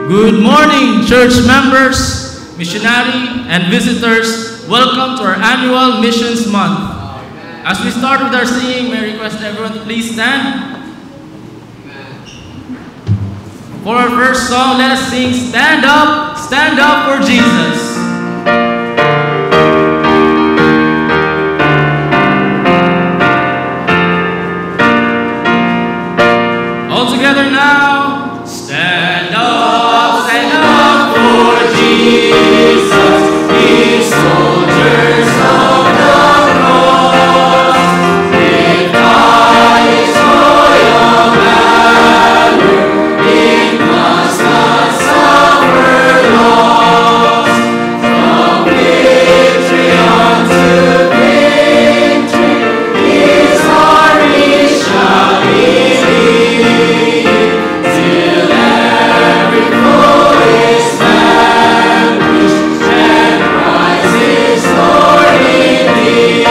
Good morning, church members, missionary, and visitors. Welcome to our annual Missions Month. As we start with our singing, may I request everyone to please stand. For our first song, let us sing Stand Up for Jesus. All together now, stand up for Jesus, ye soldiers of the cross. If by his royal banner it must not suffer loss, from victory unto victory his army shall lead, till every foe is vanquished and rises Lord indeed.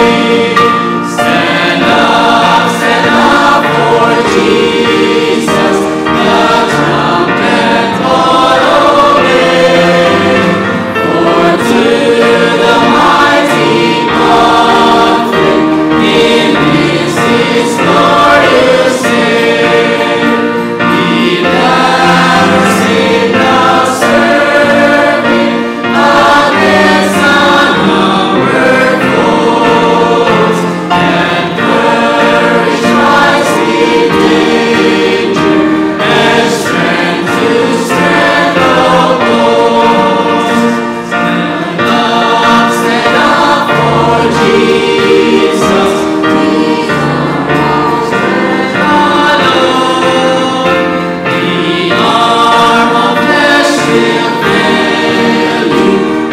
Stand up for Jesus, the trumpet call obey, for to the mighty conflict in this his glorious name. Be thou signal serving against unnumbered foes, and courage rise in danger, and strength to strength opposed. Stand up for Jesus, the arm of flesh will fail you,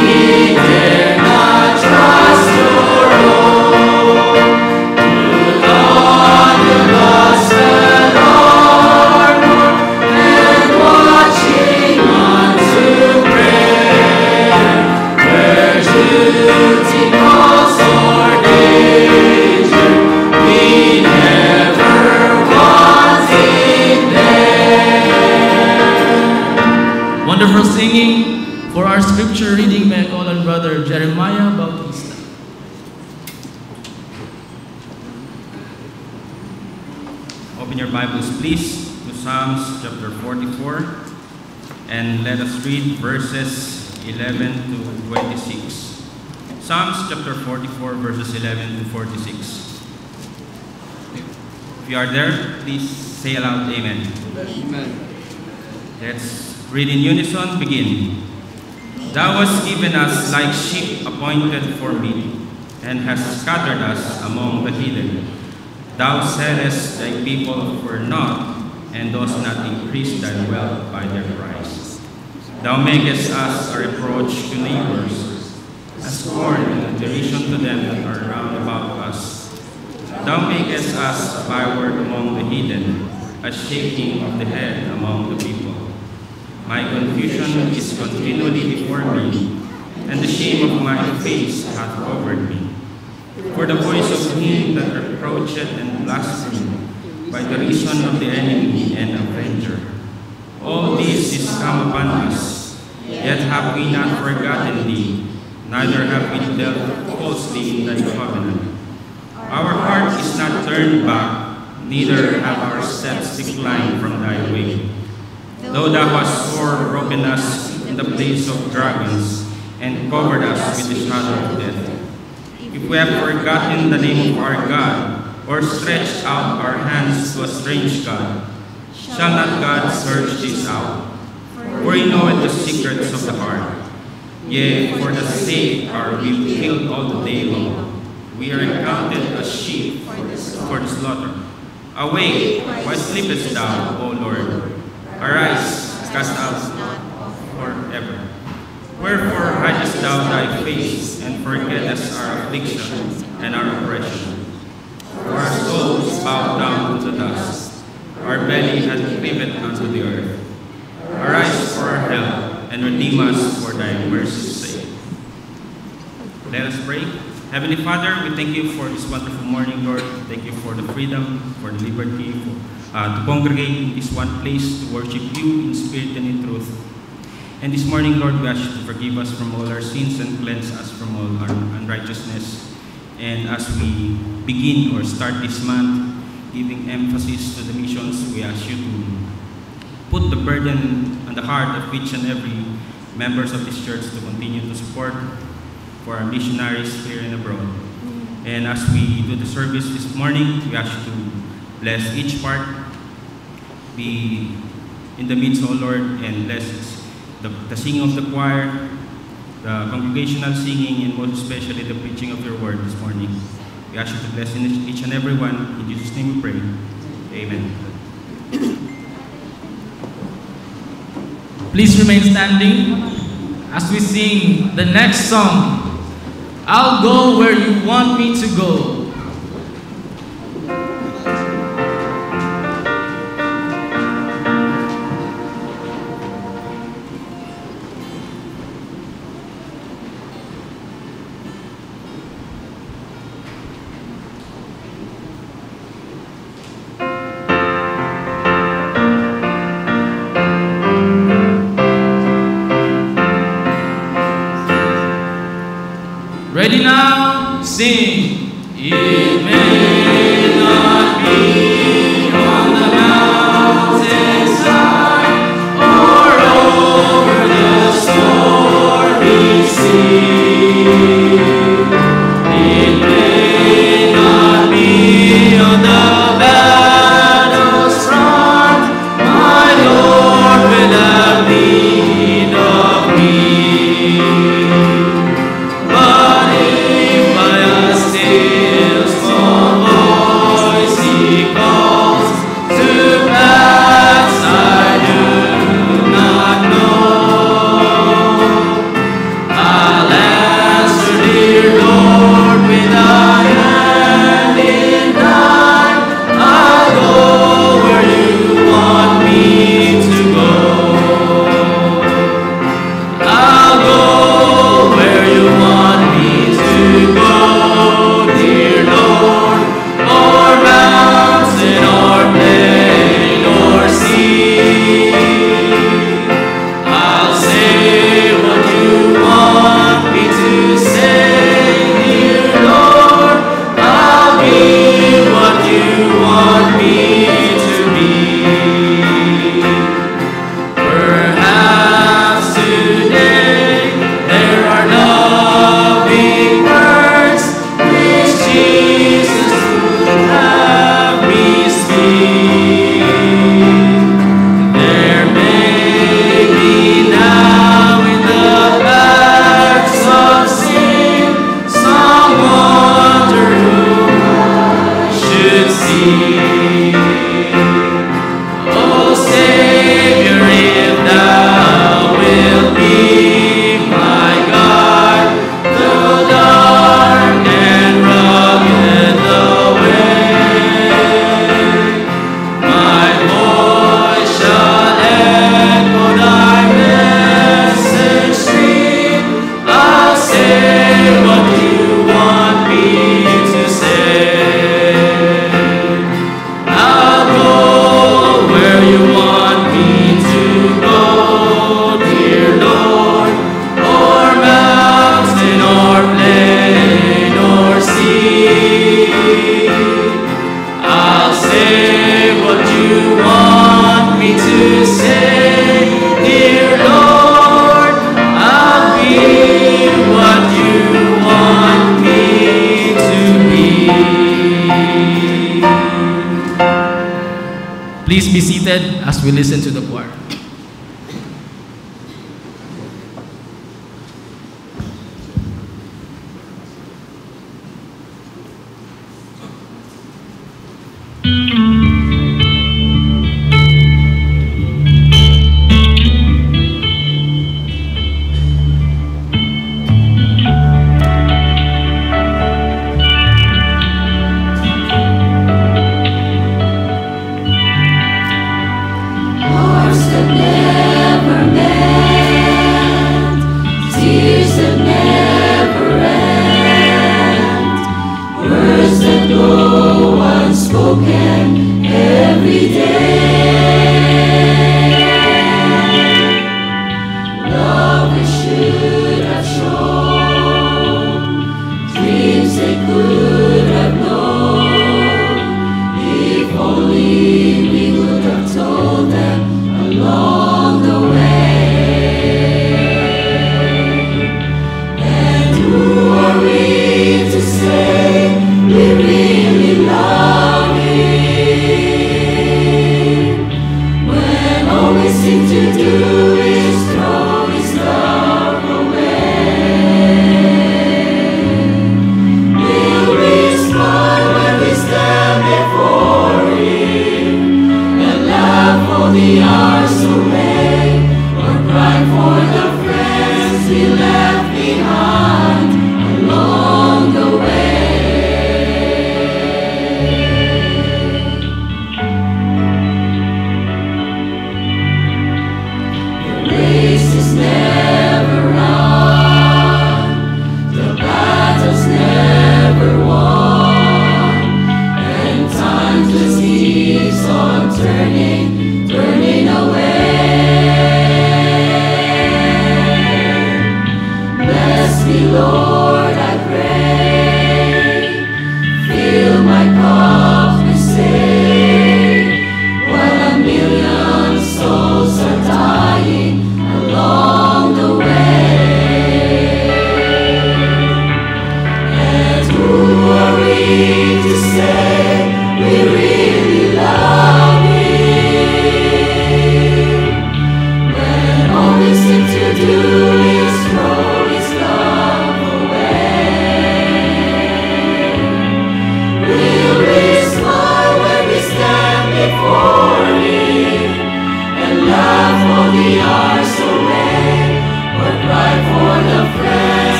ye dare not trust your own. Put on the gospel armor, and watching unto prayer, where duty calls for danger, we never wanting there. Wonderful singing. For our scripture reading, may I call on Brother Jeremiah Bautista. Open your Bibles, please, to Psalms chapter 44, and let us read verses 11 to 26. Psalms chapter 44, verses 11 to 46. If you are there, please say aloud, Amen. Amen. Let's read in unison. Begin. Thou hast given us like sheep appointed for meat, and hast scattered us among the heathen. Thou saidest thy people were not, and dost not increase thy wealth by their price. Thou makest us a reproach to neighbors, a scorn and a derision to them that are round about us. Thou makest us byword among the heathen, a shaking of the head among the people. My confusion is continually before me, and the shame of my face hath covered me. For the voice of him that reproacheth and blasphemeth, by the reason of the enemy and avenger. All this is come upon us, yet have we not forgotten thee, neither have we dealt falsely in thy covenant. Our heart is not turned back, neither have our steps declined from thy way. Though thou hast sore broken us in the place of dragons, and covered us with the shadow of death. If we have forgotten the name of our God, or stretched out our hands to a strange God, shall not God search this out? For he knoweth the secrets of the heart. Yea, for the sake are we killed all the day long. We are accounted as sheep for the slaughter. Awake, why sleepest thou, O Lord? Arise, cast out forever. Wherefore hidest thou thy face, and forgettest our affliction and our oppression? For our souls bowed down to the dust, our belly hath cleaved unto the earth. Arise for our help, and redeem us for thy mercy's sake. Let us pray. Heavenly Father, we thank you for this wonderful morning, Lord. Thank you for the freedom, for the liberty, to congregate in this one place to worship you in spirit and in truth. And this morning, Lord, we ask you to forgive us from all our sins and cleanse us from all our unrighteousness. And as we begin or start this month, giving emphasis to the missions, we ask you to put the burden on the heart of each and every members of this church to continue to support for our missionaries here and abroad. And as we do the service this morning, we ask you to bless each part, be in the midst, O Lord, and bless the singing of the choir, the congregational singing, and most especially the preaching of your word this morning. We ask you to bless each and every one. In Jesus' name we pray. Amen. Please remain standing as we sing the next song, I'll Go Where You Want Me to Go. Ready now, sing. me to say, dear Lord, I'll be what you want me to be. Please be seated as we listen to the choir.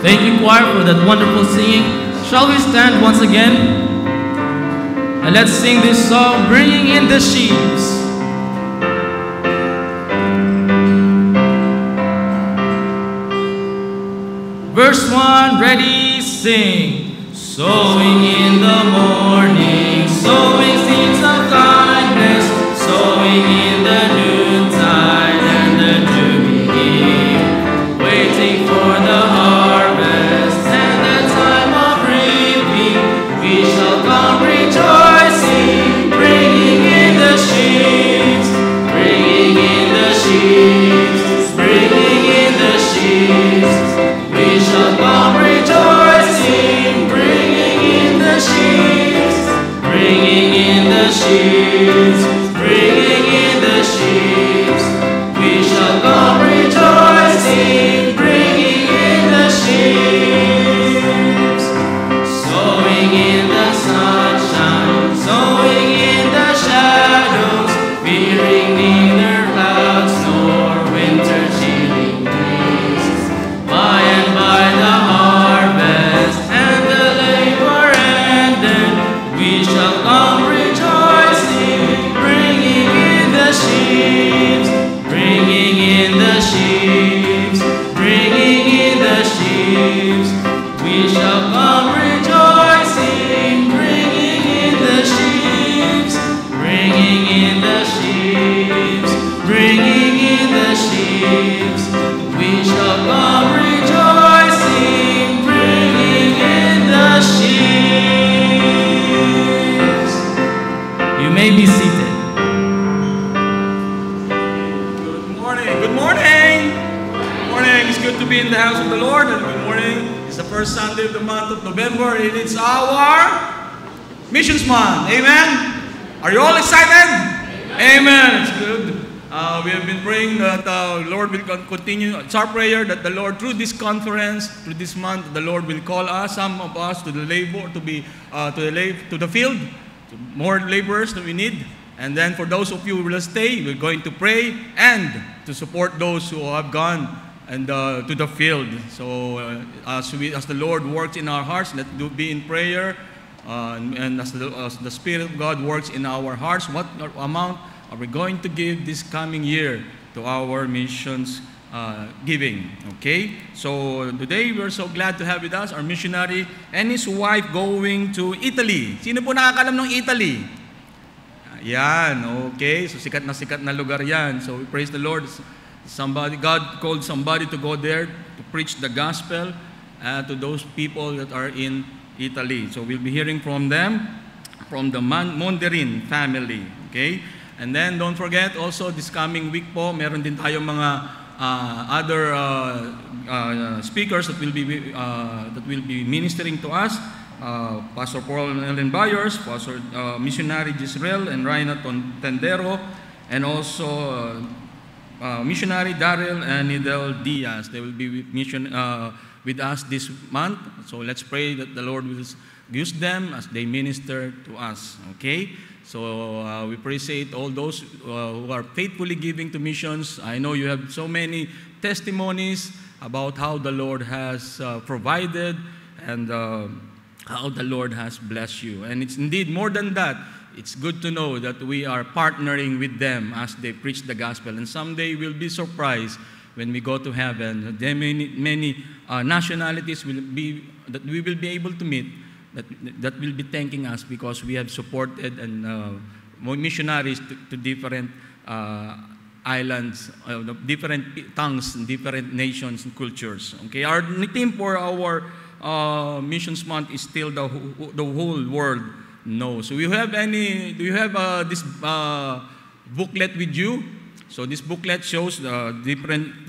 Thank you, choir, for that wonderful singing. Shall we stand once again? And let's sing this song, Bringing in the Sheaves. Verse 1, ready, sing. Sowing in the morning, sowing seeds of kindness, sowing in the noontide and the dew beginning, waiting for the harvest and the time of reaping. We shall come rejoicing, bringing in the sheaves, bringing in the sheaves, bringing in the sheaves. We shall come rejoicing, bringing in the sheaves, bringing in the sheaves, bringing in the sheaves. We shall come rejoicing, bringing in the sheaves, sowing in the sunshine, first Sunday of the month of November, and it's our Missions Month. Amen? Are you all excited? Amen. It's good. We have been praying that the Lord will continue. It's our prayer that the Lord, through this conference, through this month, the Lord will call us, some of us, to the labor, to the field, to more laborers that we need. And then for those of you who will stay, we're going to pray and to support those who have gone and to the field. So as the Lord works in our hearts, let's be in prayer. And as the Spirit of God works in our hearts, what amount are we going to give this coming year to our missions giving? Okay? So today we're so glad to have with us our missionary and his wife going to Italy. Sino po nakakalam ng Italy? Yan, okay. So sikat na lugar yan. So we praise the Lord. God called somebody to go there to preach the gospel to those people that are in Italy. So we'll be hearing from them, from the Monderin family. Okay? And then don't forget also this coming week po, meron din tayong mga other speakers that will be ministering to us. Pastor Paul Ellen Byers, Pastor Missionary Gisrael and Reinhard Tendero, and also Missionary Daryl and Nidel Diaz. They will be with us this month. So let's pray that the Lord will use them as they minister to us. Okay? So we appreciate all those who are faithfully giving to missions. I know you have so many testimonies about how the Lord has provided and how the Lord has blessed you. And it's indeed more than that. It's good to know that we are partnering with them as they preach the gospel. And someday we'll be surprised when we go to heaven. There many nationalities that we will be able to meet that will be thanking us because we have supported and missionaries to different islands, different tongues, different nations and cultures. Okay, our theme for our Missions Month is still the whole world knows. So do you have this booklet with you? So this booklet shows the different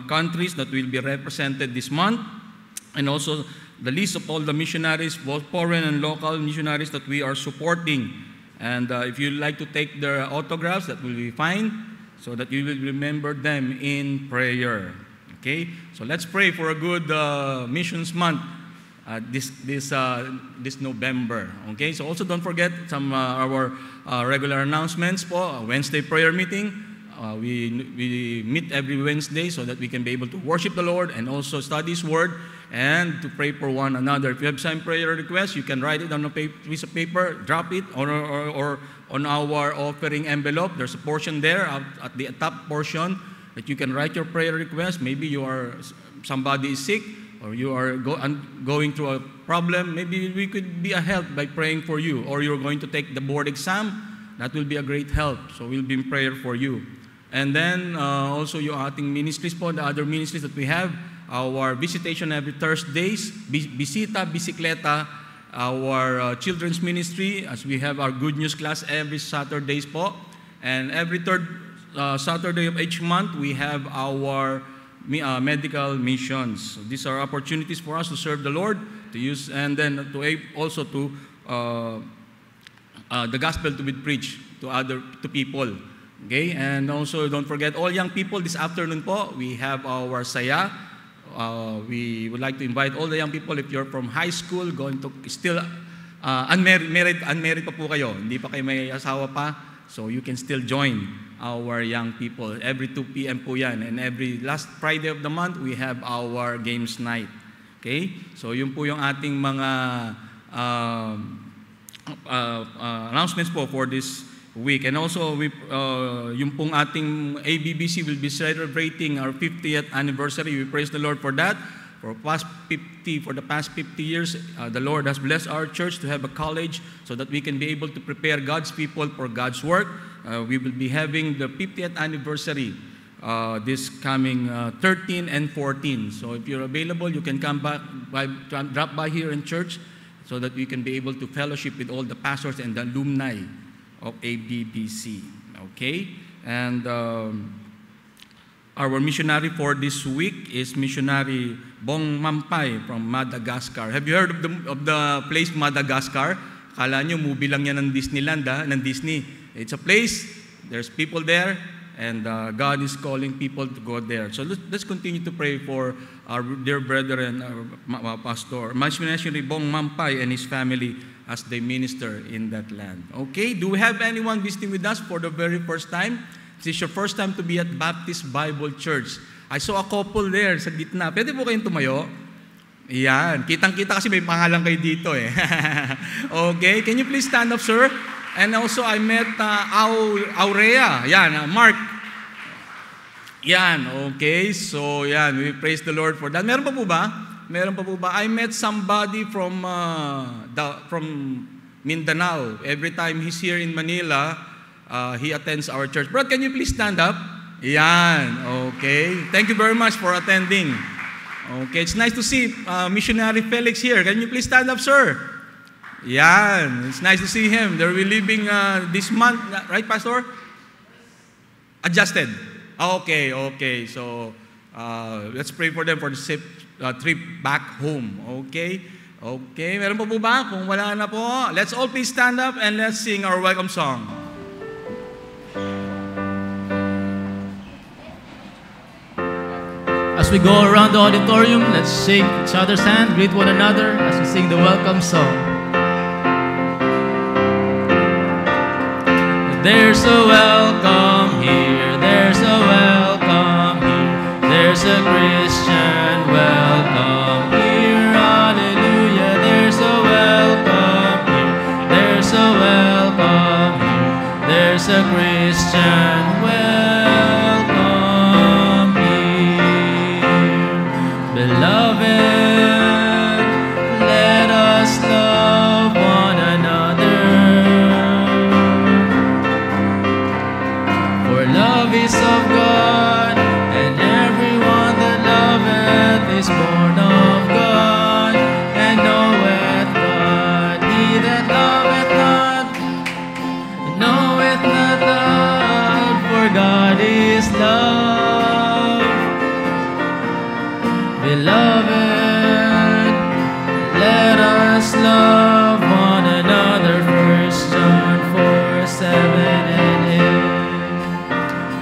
countries that will be represented this month, and also the list of all the missionaries, both foreign and local missionaries that we are supporting. And if you'd like to take their autographs, that will be fine, so that you will remember them in prayer. Okay, so let's pray for a good Missions Month this November. Okay, so also don't forget some our regular announcements po. Wednesday prayer meeting. We meet every Wednesday so that we can be able to worship the Lord and also study His Word and to pray for one another. If you have some prayer requests, you can write it on a piece of paper, drop it, or on our offering envelope. There's a portion there at the top portion that you can write your prayer request. Maybe somebody is sick, or you are going through a problem. Maybe we could be a help by praying for you, or you're going to take the board exam. That will be a great help. So we'll be in prayer for you. And then also yung ating ministries po, the other ministries that we have, our visitation every Thursdays, Bisita, Bisikleta, our children's ministry, as we have our good news class every Saturdays po. And every third Saturday of each month, we have our medical missions. So these are opportunities for us to serve the Lord, to use, and then to also to the gospel to be preached to people. Okay, and also don't forget all young people this afternoon po, we have our saya. We would like to invite all the young people, if you're from high school, going to still unmarried pa po kayo, hindi pa kayo may asawa pa, so you can still join our young people. Every 2 p.m. po yan, and every last Friday of the month, we have our games night. Okay, so yun po yung ating mga announcements po for this week. And also, yung pong ating ABBC will be celebrating our 50th anniversary. We praise the Lord for that. For the past 50 years, the Lord has blessed our church to have a college so that we can be able to prepare God's people for God's work. We will be having the 50th anniversary this coming 13 and 14. So if you're available, you can come back, drop by here in church so that we can be able to fellowship with all the pastors and the alumni of ABBC. Okay? And Our missionary for this week is missionary Bong Mampay from Madagascar. Have you heard of the place Madagascar? Kala nyo, movie lang yan ng Disneyland, ng Disney. It's a place, there's people there, and God is calling people to go there. So let's continue to pray for our dear brethren, Pastor, missionary Bong Mampay and his family as they minister in that land. Okay, do we have anyone visiting with us for the very first time? This is your first time to be at Baptist Bible Church. I saw a couple there sa gitna. Pwede po kayong tumayo? Yan. Kitang-kita kasi may pangalan kayo dito eh. Okay. Can you please stand up, sir? And also, I met Aurea. Yan, Mark. Yan. Okay. So, yan. We praise the Lord for that. Meron pa po ba? Meron pa po ba? I met somebody from Mindanao. Every time he's here in Manila, he attends our church. Brad, can you please stand up? Yan. Okay. Thank you very much for attending. Okay. It's nice to see Missionary Felix here. Can you please stand up, sir? Yan. It's nice to see him. They'll be leaving this month. Right, Pastor? Adjusted. Okay. Okay. So, let's pray for them for the safe trip back home. Okay? Okay. Meron pa po ba? Kung wala na po, let's all please stand up and let's sing our welcome song. As we go around the auditorium, let's shake each other's hand, greet one another as we sing the welcome song. There's a welcome here, there's a welcome here, there's a Christian welcome here, hallelujah. There's a welcome here, there's a welcome here, there's a Christian welcome here. Beloved, let us love one another, for love is of God, and everyone that loveth is born of God, and knoweth God. He that loveth not, knoweth not God, for God is love. Beloved, let us love one another. 1 John 4:7 and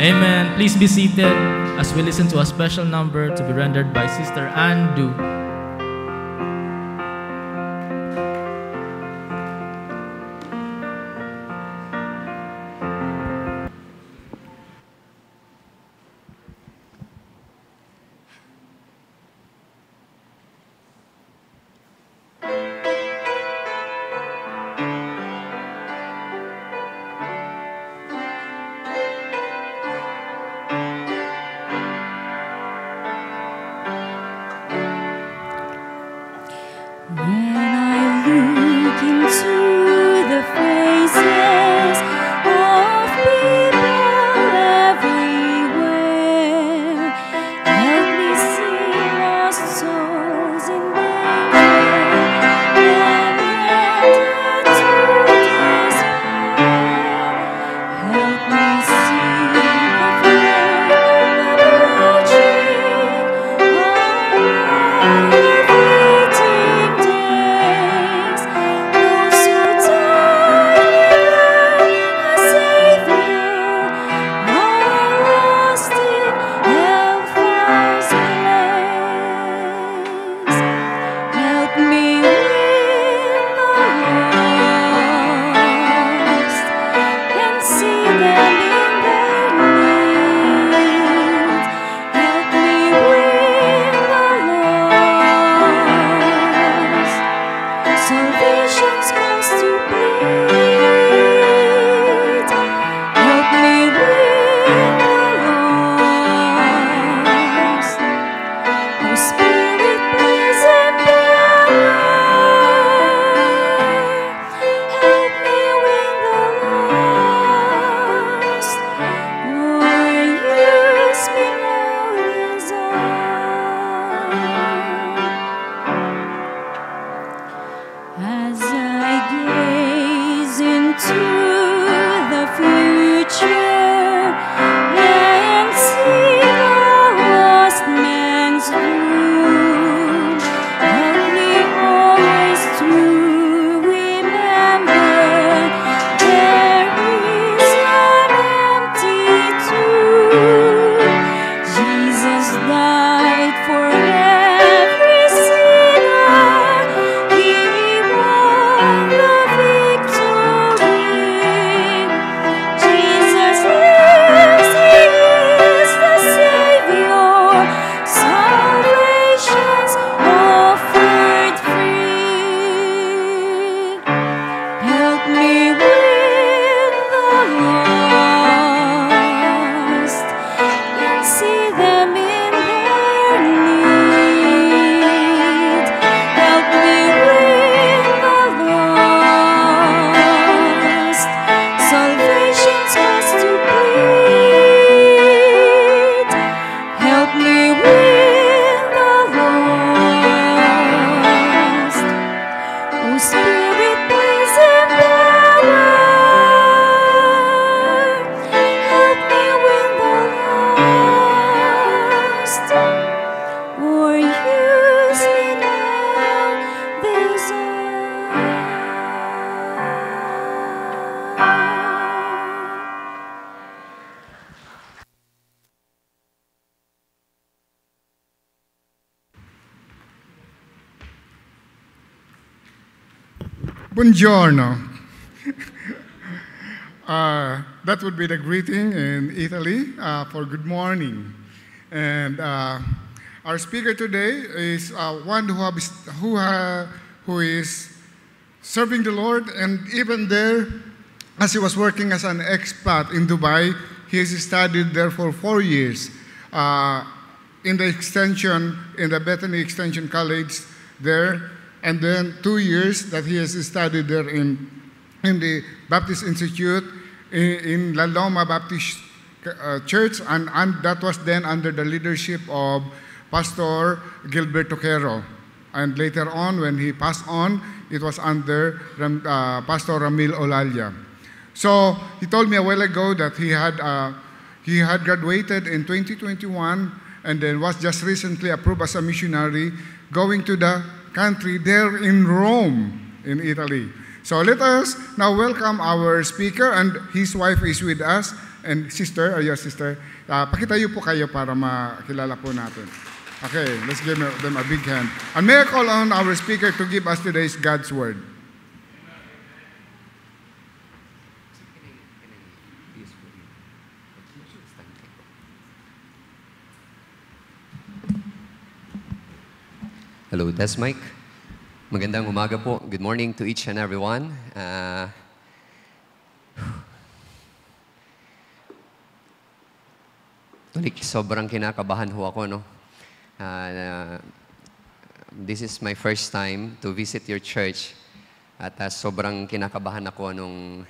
8. Amen. Please be seated as we listen to a special number to be rendered by Sister Andu. into the future and see the Buongiorno. That would be the greeting in Italy for good morning. And our speaker today is one who is serving the Lord, and even there, as he was working as an expat in Dubai, he has studied there for 4 years in the Bethany Extension College there, and then 2 years that he has studied there in the Baptist Institute in La Loma Baptist Church, and that was then under the leadership of Pastor Gilbert Toquero. And later on, when he passed on, it was under Pastor Ramil Olalia. So he told me a while ago that he had graduated in 2021 and then was just recently approved as a missionary going to the country there in Rome, in Italy. So let us now welcome our speaker, and his wife is with us. And sister, sister, pakitayo po kayo para makilala po natin. Okay, let's give them a big hand. And may I call on our speaker to give us today's God's Word. Hello, that's Mike. Magandang umaga po. Good morning to each and everyone. Sobrang kinakabahan ho ako, no? This is my first time to visit your church. At sobrang kinakabahan ako nung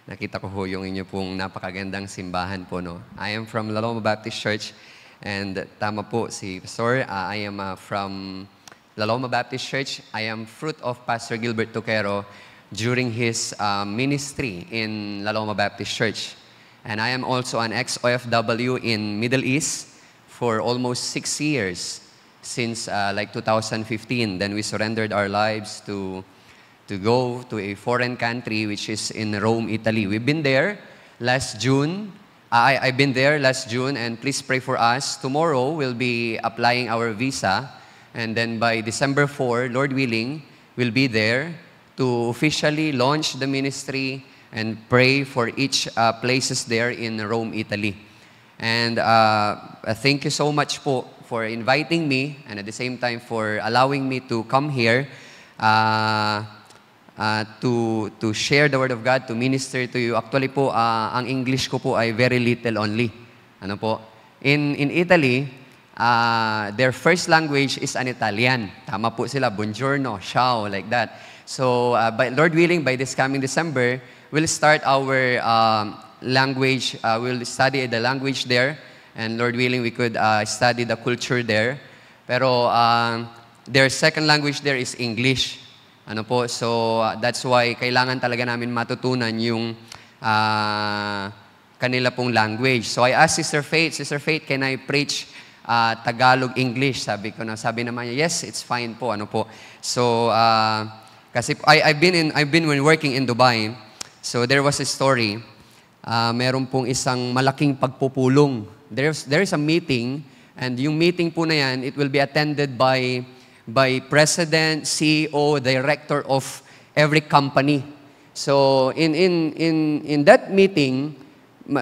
nakita ko ho yung inyo pong napakagandang simbahan po, no? I am from La Loma Baptist Church, and tama po si Pastor, I am from La Loma Baptist Church. I am fruit of Pastor Gilbert Toquero during his ministry in La Loma Baptist Church. And I am also an ex-OFW in Middle East for almost 6 years, since like 2015. Then we surrendered our lives to go to a foreign country, which is in Rome, Italy. We've been there last June. I've been there last June, and please pray for us. Tomorrow we'll be applying our visa, and then by December 4, Lord willing, we'll be there to officially launch the ministry and pray for each places there in Rome, Italy. And thank you so much po for inviting me, and at the same time for allowing me to come here to share the Word of God, to minister to you. Actually po, ang English ko po ay very little only. Ano po? In Italy, their first language is an Italian. Tama po sila, buongiorno, ciao, like that. So, by Lord willing, by this coming December, we'll start our language. We'll study the language there, and Lord willing, we could study the culture there. Pero their second language there is English. Ano po? So that's why kailangan talaga namin matutunan yung kanila pong language. So I asked Sister Faith, can I preach Tagalog English? Sabi naman niya, yes, it's fine po. Ano po? So kasi I've been when working in Dubai. So there was a story. Meron pong isang malaking pagpupulong. There is a meeting, and yung meeting po na yan, it will be attended by president, CEO, director of every company. So in that meeting,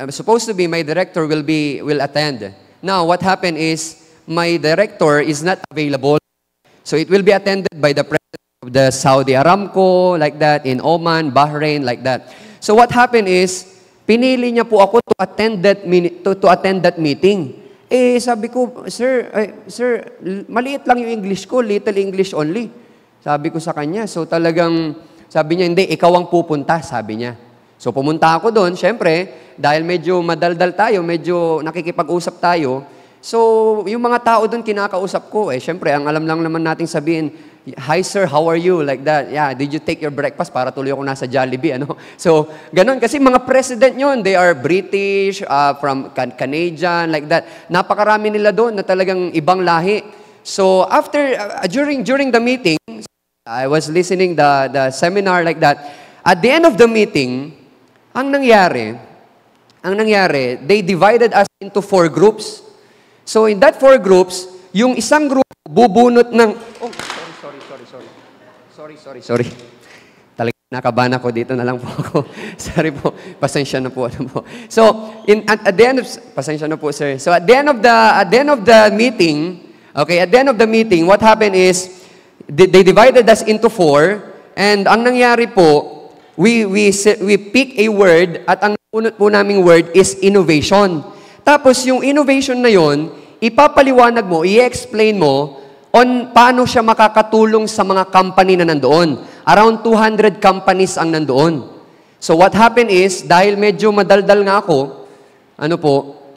supposed to be my director will attend. Now what happened is my director is not available. So it will be attended by the president of the Saudi Aramco, like that, in Oman, Bahrain, like that. So what happened is, pinili niya po ako to attend that meeting. Eh, sabi ko, sir, maliit lang yung English ko, little English only. Sabi ko sa kanya. So talagang, sabi niya, hindi, ikaw ang pupunta, sabi niya. So pumunta ako doon, syempre, dahil medyo madaldal tayo, medyo nakikipag-usap tayo, so yung mga tao doon kinakausap ko, syempre, ang alam lang naman nating sabihin, hi sir, how are you? Like that. Yeah, did you take your breakfast? Para tuloy ako nasa Jollibee, ano? So, ganun. Kasi mga president yun, they are British, from Canadian, like that. Napakarami nila doon na talagang ibang lahi. So, after, during the meeting, I was listening the seminar like that. At the end of the meeting, ang nangyari, they divided us into 4 groups. So, in that 4 groups, yung isang group bubunot ng... Oh, sorry. Talaga Nakabahan ako, dito na lang po ako. Sorry po, pasensya na po. So, at the end of, pasensya na po, sir. So, at the end of the meeting, okay, at the end of the meeting, what happened is, they divided us into 4, and ang nangyari po, we pick a word, at ang unot po naming word is innovation. Tapos, yung innovation na yon, ipapaliwanag mo, i-explain mo, on paano siya makakatulong sa mga company na nandoon. Around 200 companies ang nandoon. So what happened is, dahil medyo madaldal nga ako,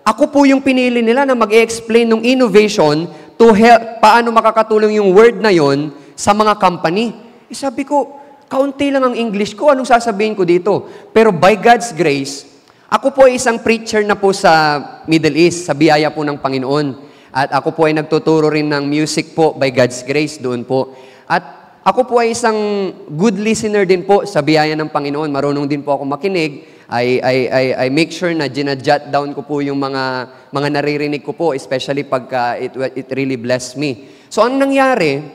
ako po yung pinili nila na mag-explain ng innovation to help, paano makakatulong yung word na yon sa mga company. Sabi ko, kaunti lang ang English ko, anong sasabihin ko dito? Pero by God's grace, ako po ay isang preacher na po sa Middle East, sa biyaya po ng Panginoon. At ako po ay nagtuturo rin ng music po by God's grace doon po. At ako po ay isang good listener din po sa biyaya ng Panginoon. Marunong din po ako makinig. I make sure na ginajot down ko po yung mga naririnig ko po, especially pagka it really blessed me. So, ang nangyari,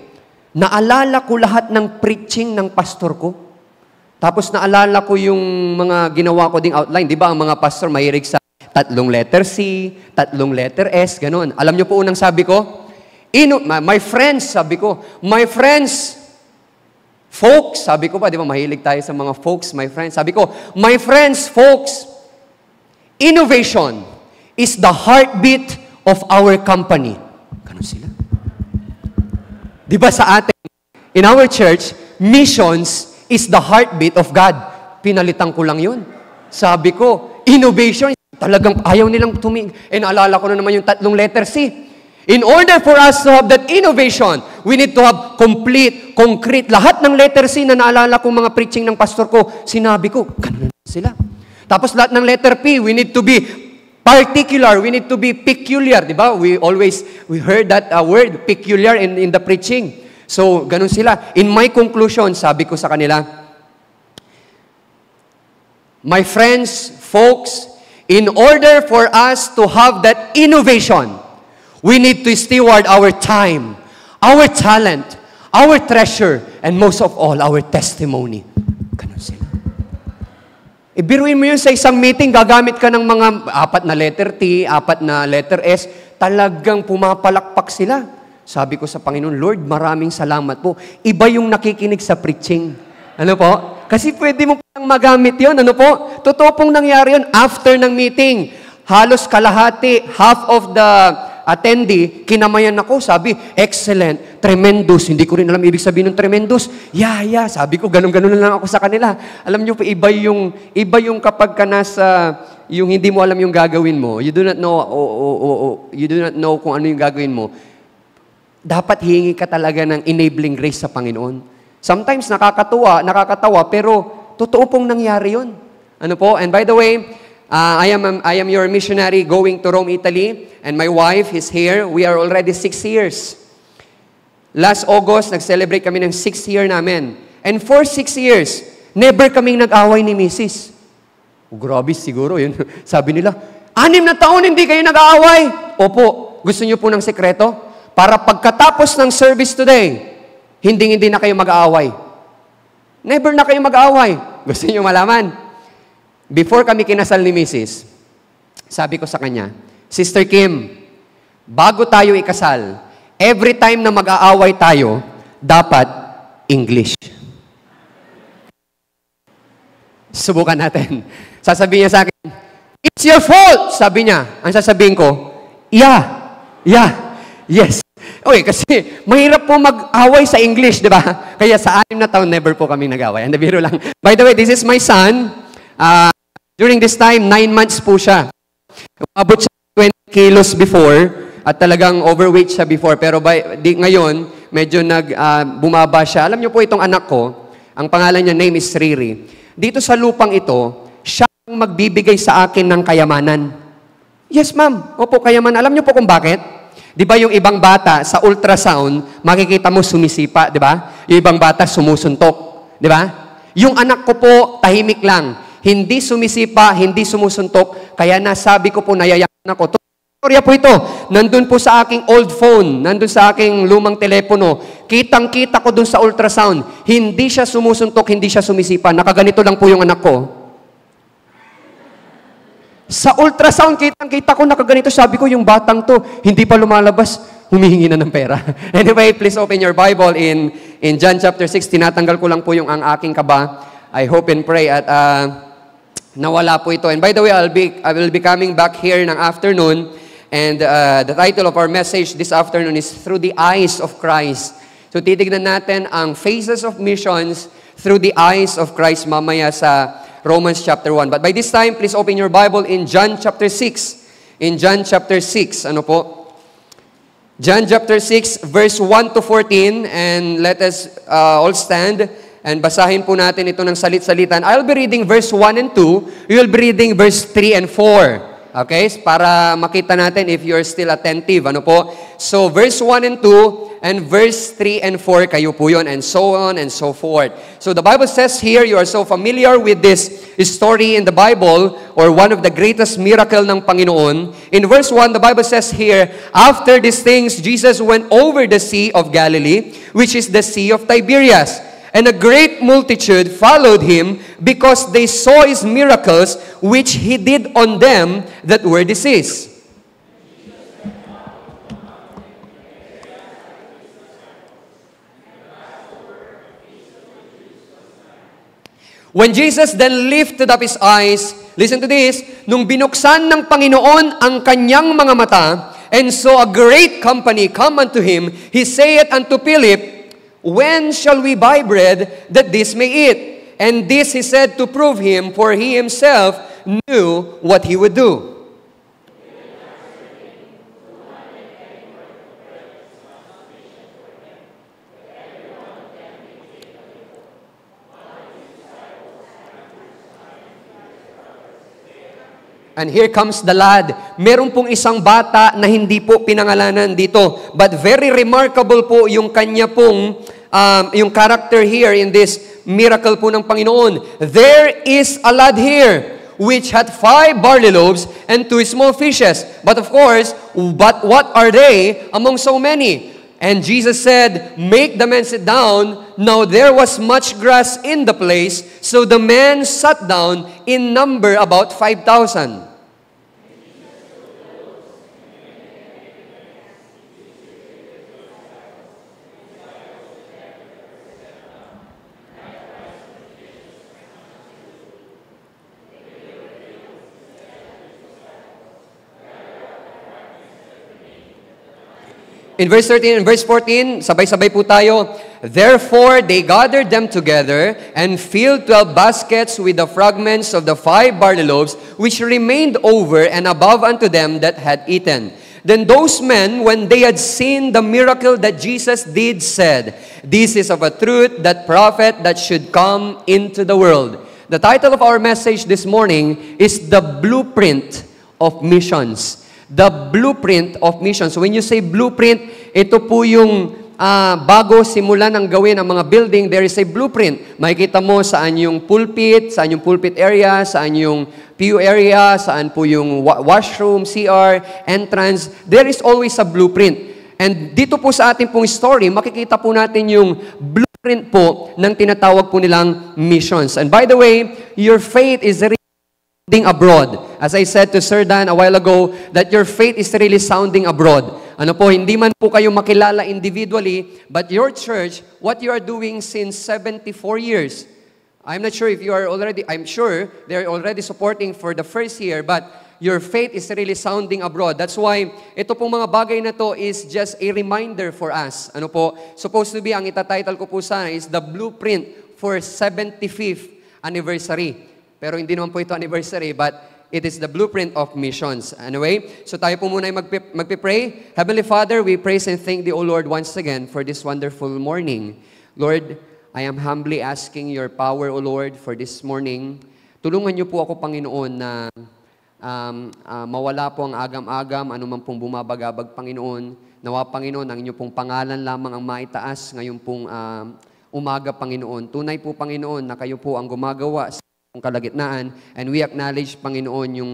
naalala ko lahat ng preaching ng pastor ko. Tapos naalala ko yung mga ginawa ko ding outline. Di ba ang mga pastor mahilig sa 3 letter C, 3 letter S, ganun. Alam niyo po unang sabi ko? My friends, sabi ko. My friends, folks, sabi ko pa, di ba mahilig tayo sa mga folks, my friends. Sabi ko, my friends, folks, innovation is the heartbeat of our company. Ganun sila. Di ba sa atin, in our church, missions is the heartbeat of God. Pinalitan ko lang yun. Sabi ko, innovation, talagang ayaw nilang naalala ko na naman yung 3 letter C. In order for us to have that innovation, we need to have complete, concrete, lahat ng letter C na naalala ko mga preaching ng pastor ko, sinabi ko, ganun sila. Tapos lahat ng letter P, we need to be particular, we need to be peculiar, di ba? We heard that word, peculiar in the preaching. So, ganun sila. In my conclusion, sabi ko sa kanila, my friends, folks, in order for us to have that innovation, we need to steward our time, our talent, our treasure, and most of all, our testimony. Ganun sila. Ibiruin mo yun sa isang meeting, gagamit ka ng mga 4 na letter T, 4 na letter S, talagang pumapalakpak sila. Sabi ko sa Panginoon, Lord, maraming salamat po. Iba yung nakikinig sa preaching. Ano po? Kasi pwede mo pang magamit yun. Ano po? Totoo pong nangyari yun after ng meeting. Halos kalahati, half of the attendee, kinamayan ako. Sabi, excellent, tremendous. Hindi ko rin alam ibig sabihin ng tremendous. Yeah. Sabi ko, ganun-ganun na lang ako sa kanila. Alam nyo, iba yung kapag ka nasa, yung hindi mo alam yung gagawin mo, you do not know kung ano yung gagawin mo, dapat hihingi ka talaga ng enabling grace sa Panginoon. Sometimes nakakatawa, pero totoo pong nangyari yun. Ano po? And by the way, I am your missionary going to Rome, Italy, and my wife is here. We are already 6 years. Last August, nag-celebrate kami ng 6th year namin. And for 6 years, never kaming nag-away ni Mrs. Grabe siguro yun. Sabi nila, 6 na taon hindi kayo nag-aaway. Opo, gusto niyo po ng sekreto? Para pagkatapos ng service today, hindi na kayo mag-aaway. Never na kayo mag-aaway. Gusto niyo malaman? Before kami kinasal ni Mrs., sabi ko sa kanya, Sister Kim, bago tayo ikasal, every time na mag-aaway tayo, dapat English. Subukan natin. Sasabihin niya sa akin, it's your fault! Sabi niya. Ang sasabihin ko, yeah, yes. Okay, kasi mahirap po mag-away sa English, di ba? Kaya sa 6 na taon, never po kami nag-away. And biro lang. By the way, this is my son. During this time, 9 months po siya. Umabot siya 20 kilos before, at talagang overweight siya before. Pero ngayon, medyo bumaba siya. Alam niyo po itong anak ko, ang pangalan niya, name is Riri. Dito sa lupang ito, siya ang magbibigay sa akin ng kayamanan. Yes, ma'am. Opo, kayamanan. Alam niyo po kung bakit? Di ba yung ibang bata sa ultrasound, makikita mo sumisipa, di ba? Yung ibang bata sumusuntok, di ba? Yung anak ko po, tahimik lang. Hindi sumisipa, hindi sumusuntok, kaya nasabi ko po, nayayaman ako. Storya po ito, nandun po sa aking old phone, nandun sa aking lumang telepono, Kitang-kita ko dun sa ultrasound. Hindi siya sumusuntok, hindi siya sumisipa. Nakaganito lang po yung anak ko. Sa ultrasound, kitang-kita ko nakaganito. Sabi ko, yung batang to, hindi pa lumalabas, humihingi na ng pera. Anyway, please open your Bible in John chapter 6. Tinatanggal ko lang po yung ang aking kaba. I hope and pray at nawala po ito. And by the way, I will be coming back here ng afternoon. And the title of our message this afternoon is Through the Eyes of Christ. So titignan natin ang phases of missions through the eyes of Christ mamaya sa Romans chapter 1. But by this time, please open your Bible in John chapter 6. In John chapter 6, ano po? John chapter 6, verse 1 to 14. And let us all stand and basahin po natin ito ng salit-salitan. I'll be reading verse 1 and 2. You'll be reading verse 3 and 4. Okay? Para makita natin if you're still attentive. Ano po? So, verse 1 and 2, and verse 3 and 4, kayo po yun, and so on and so forth. So, the Bible says here, you are so familiar with this story in the Bible, or one of the greatest miracle ng Panginoon. In verse 1, the Bible says here, after these things, Jesus went over the Sea of Galilee, which is the Sea of Tiberias. And a great multitude followed him because they saw his miracles which he did on them that were diseased. When Jesus then lifted up his eyes, listen to this, nung binuksan ng Panginoon ang kanyang mga mata, and saw a great company come unto him, he saith unto Philip, when shall we buy bread that this may eat? And this he said to prove him, for he himself knew what he would do. And here comes the lad. Meron pong isang bata na hindi po pinangalanan dito. But very remarkable po yung kanya pong, yung character here in this miracle po ng Panginoon. There is a lad here which had 5 barley loaves and 2 small fishes. But of course, but what are they among so many? And Jesus said, make the men sit down. Now there was much grass in the place, so the men sat down, in number about 5,000. In verse 13 and verse 14, sabay-sabay po tayo. Therefore, they gathered them together and filled 12 baskets with the fragments of the 5 barley loaves, which remained over and above unto them that had eaten. Then those men, when they had seen the miracle that Jesus did, said, this is of a truth that prophet that should come into the world. The title of our message this morning is The Blueprint of Missions. The blueprint of missions. So when you say blueprint, ito po yung bago simulan ng gawin ang mga building, there is a blueprint. Makikita mo saan yung pulpit area, saan yung pew area, saan po yung washroom, CR, entrance. There is always a blueprint. And dito po sa ating pong story, makikita po natin yung blueprint po ng tinatawag po nilang missions. And by the way, your faith is sounding abroad. As I said to Sir Dan a while ago, that your faith is really sounding abroad. Ano po, hindi man po kayo makilala individually, but your church, what you are doing since 74 years, I'm not sure if you are already, I'm sure they're already supporting for the first year, but your faith is really sounding abroad. That's why ito pong mga bagay na to is just a reminder for us. Ano po, supposed to be, ang itatitle ko po sana is The Blueprint for 75th Anniversary. Pero hindi naman po ito anniversary, but it is the blueprint of missions. Anyway, so tayo po muna ay magpipray. Heavenly Father, we praise and thank Thee, O Lord, once again for this wonderful morning. Lord, I am humbly asking Your power, O Lord, for this morning. Tulungan Niyo po ako, Panginoon, na mawala po ang agam-agam, anuman pong bumabagabag, Panginoon. Nawa, Panginoon, ang Inyo pong pangalan lamang ang maitaas ngayon pong umaga, Panginoon. Tunay po, Panginoon, na Kayo po ang gumagawa sa kalagitnaan. And we acknowledge, Panginoon, yung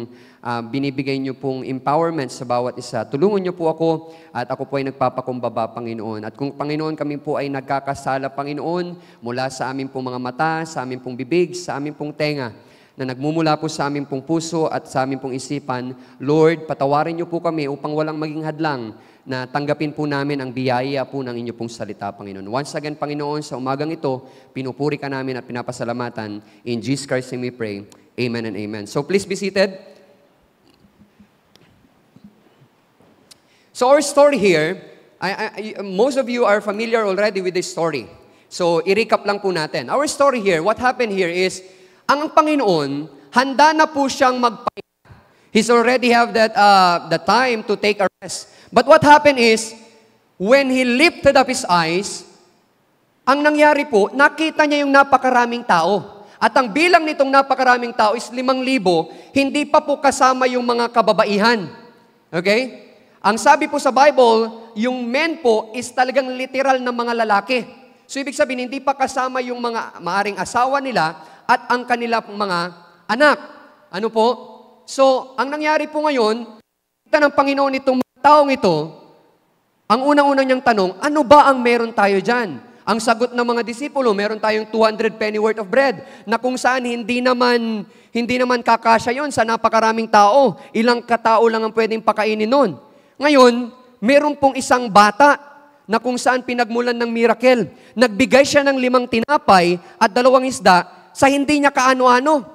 binibigay niyo pong empowerment sa bawat isa. Tulungan niyo po ako at ako po ay nagpapakumbaba, Panginoon. At kung, Panginoon, kami po ay nagkakasala, Panginoon, mula sa aming pong mga mata, sa aming pong bibig, sa aming pong tenga, na nagmumula po sa aming pong puso at sa aming pong isipan, Lord, patawarin niyo po kami upang walang maging hadlang na tanggapin po namin ang biyaya po ng inyo pong salita, Panginoon. Once again, Panginoon, sa umagang ito, pinupuri ka namin at pinapasalamatan. In Jesus Christ we pray. Amen and amen. So please be seated. So our story here, most of you are familiar already with this story. So i-recap lang po natin. Our story here, what happened here is, ang Panginoon, handa na po siyang magpahinga. He's already have that the time to take a rest. But what happened is, when He lifted up His eyes, ang nangyari po, nakita niya yung napakaraming tao. At ang bilang nitong napakaraming tao is 5,000, hindi pa po kasama yung mga kababaihan. Okay? Ang sabi po sa Bible, yung men po is talagang literal na mga lalaki. So ibig sabihin, hindi pa kasama yung mga maaring asawa nila at ang kanila mga anak. Ano po? So, ang nangyari po ngayon, kita ng Panginoon itong mga taong ito, ang unang-unang niyang tanong, ano ba ang meron tayo dyan? Ang sagot ng mga disipulo, meron tayong 200 penny worth of bread, na kung saan hindi naman kakasya yon sa napakaraming tao. Ilang katao lang ang pwedeng pakainin nun. Ngayon, meron pong isang bata na kung saan pinagmulan ng miracle. Nagbigay siya ng 5 tinapay at 2 isda sa hindi niya kaano-ano.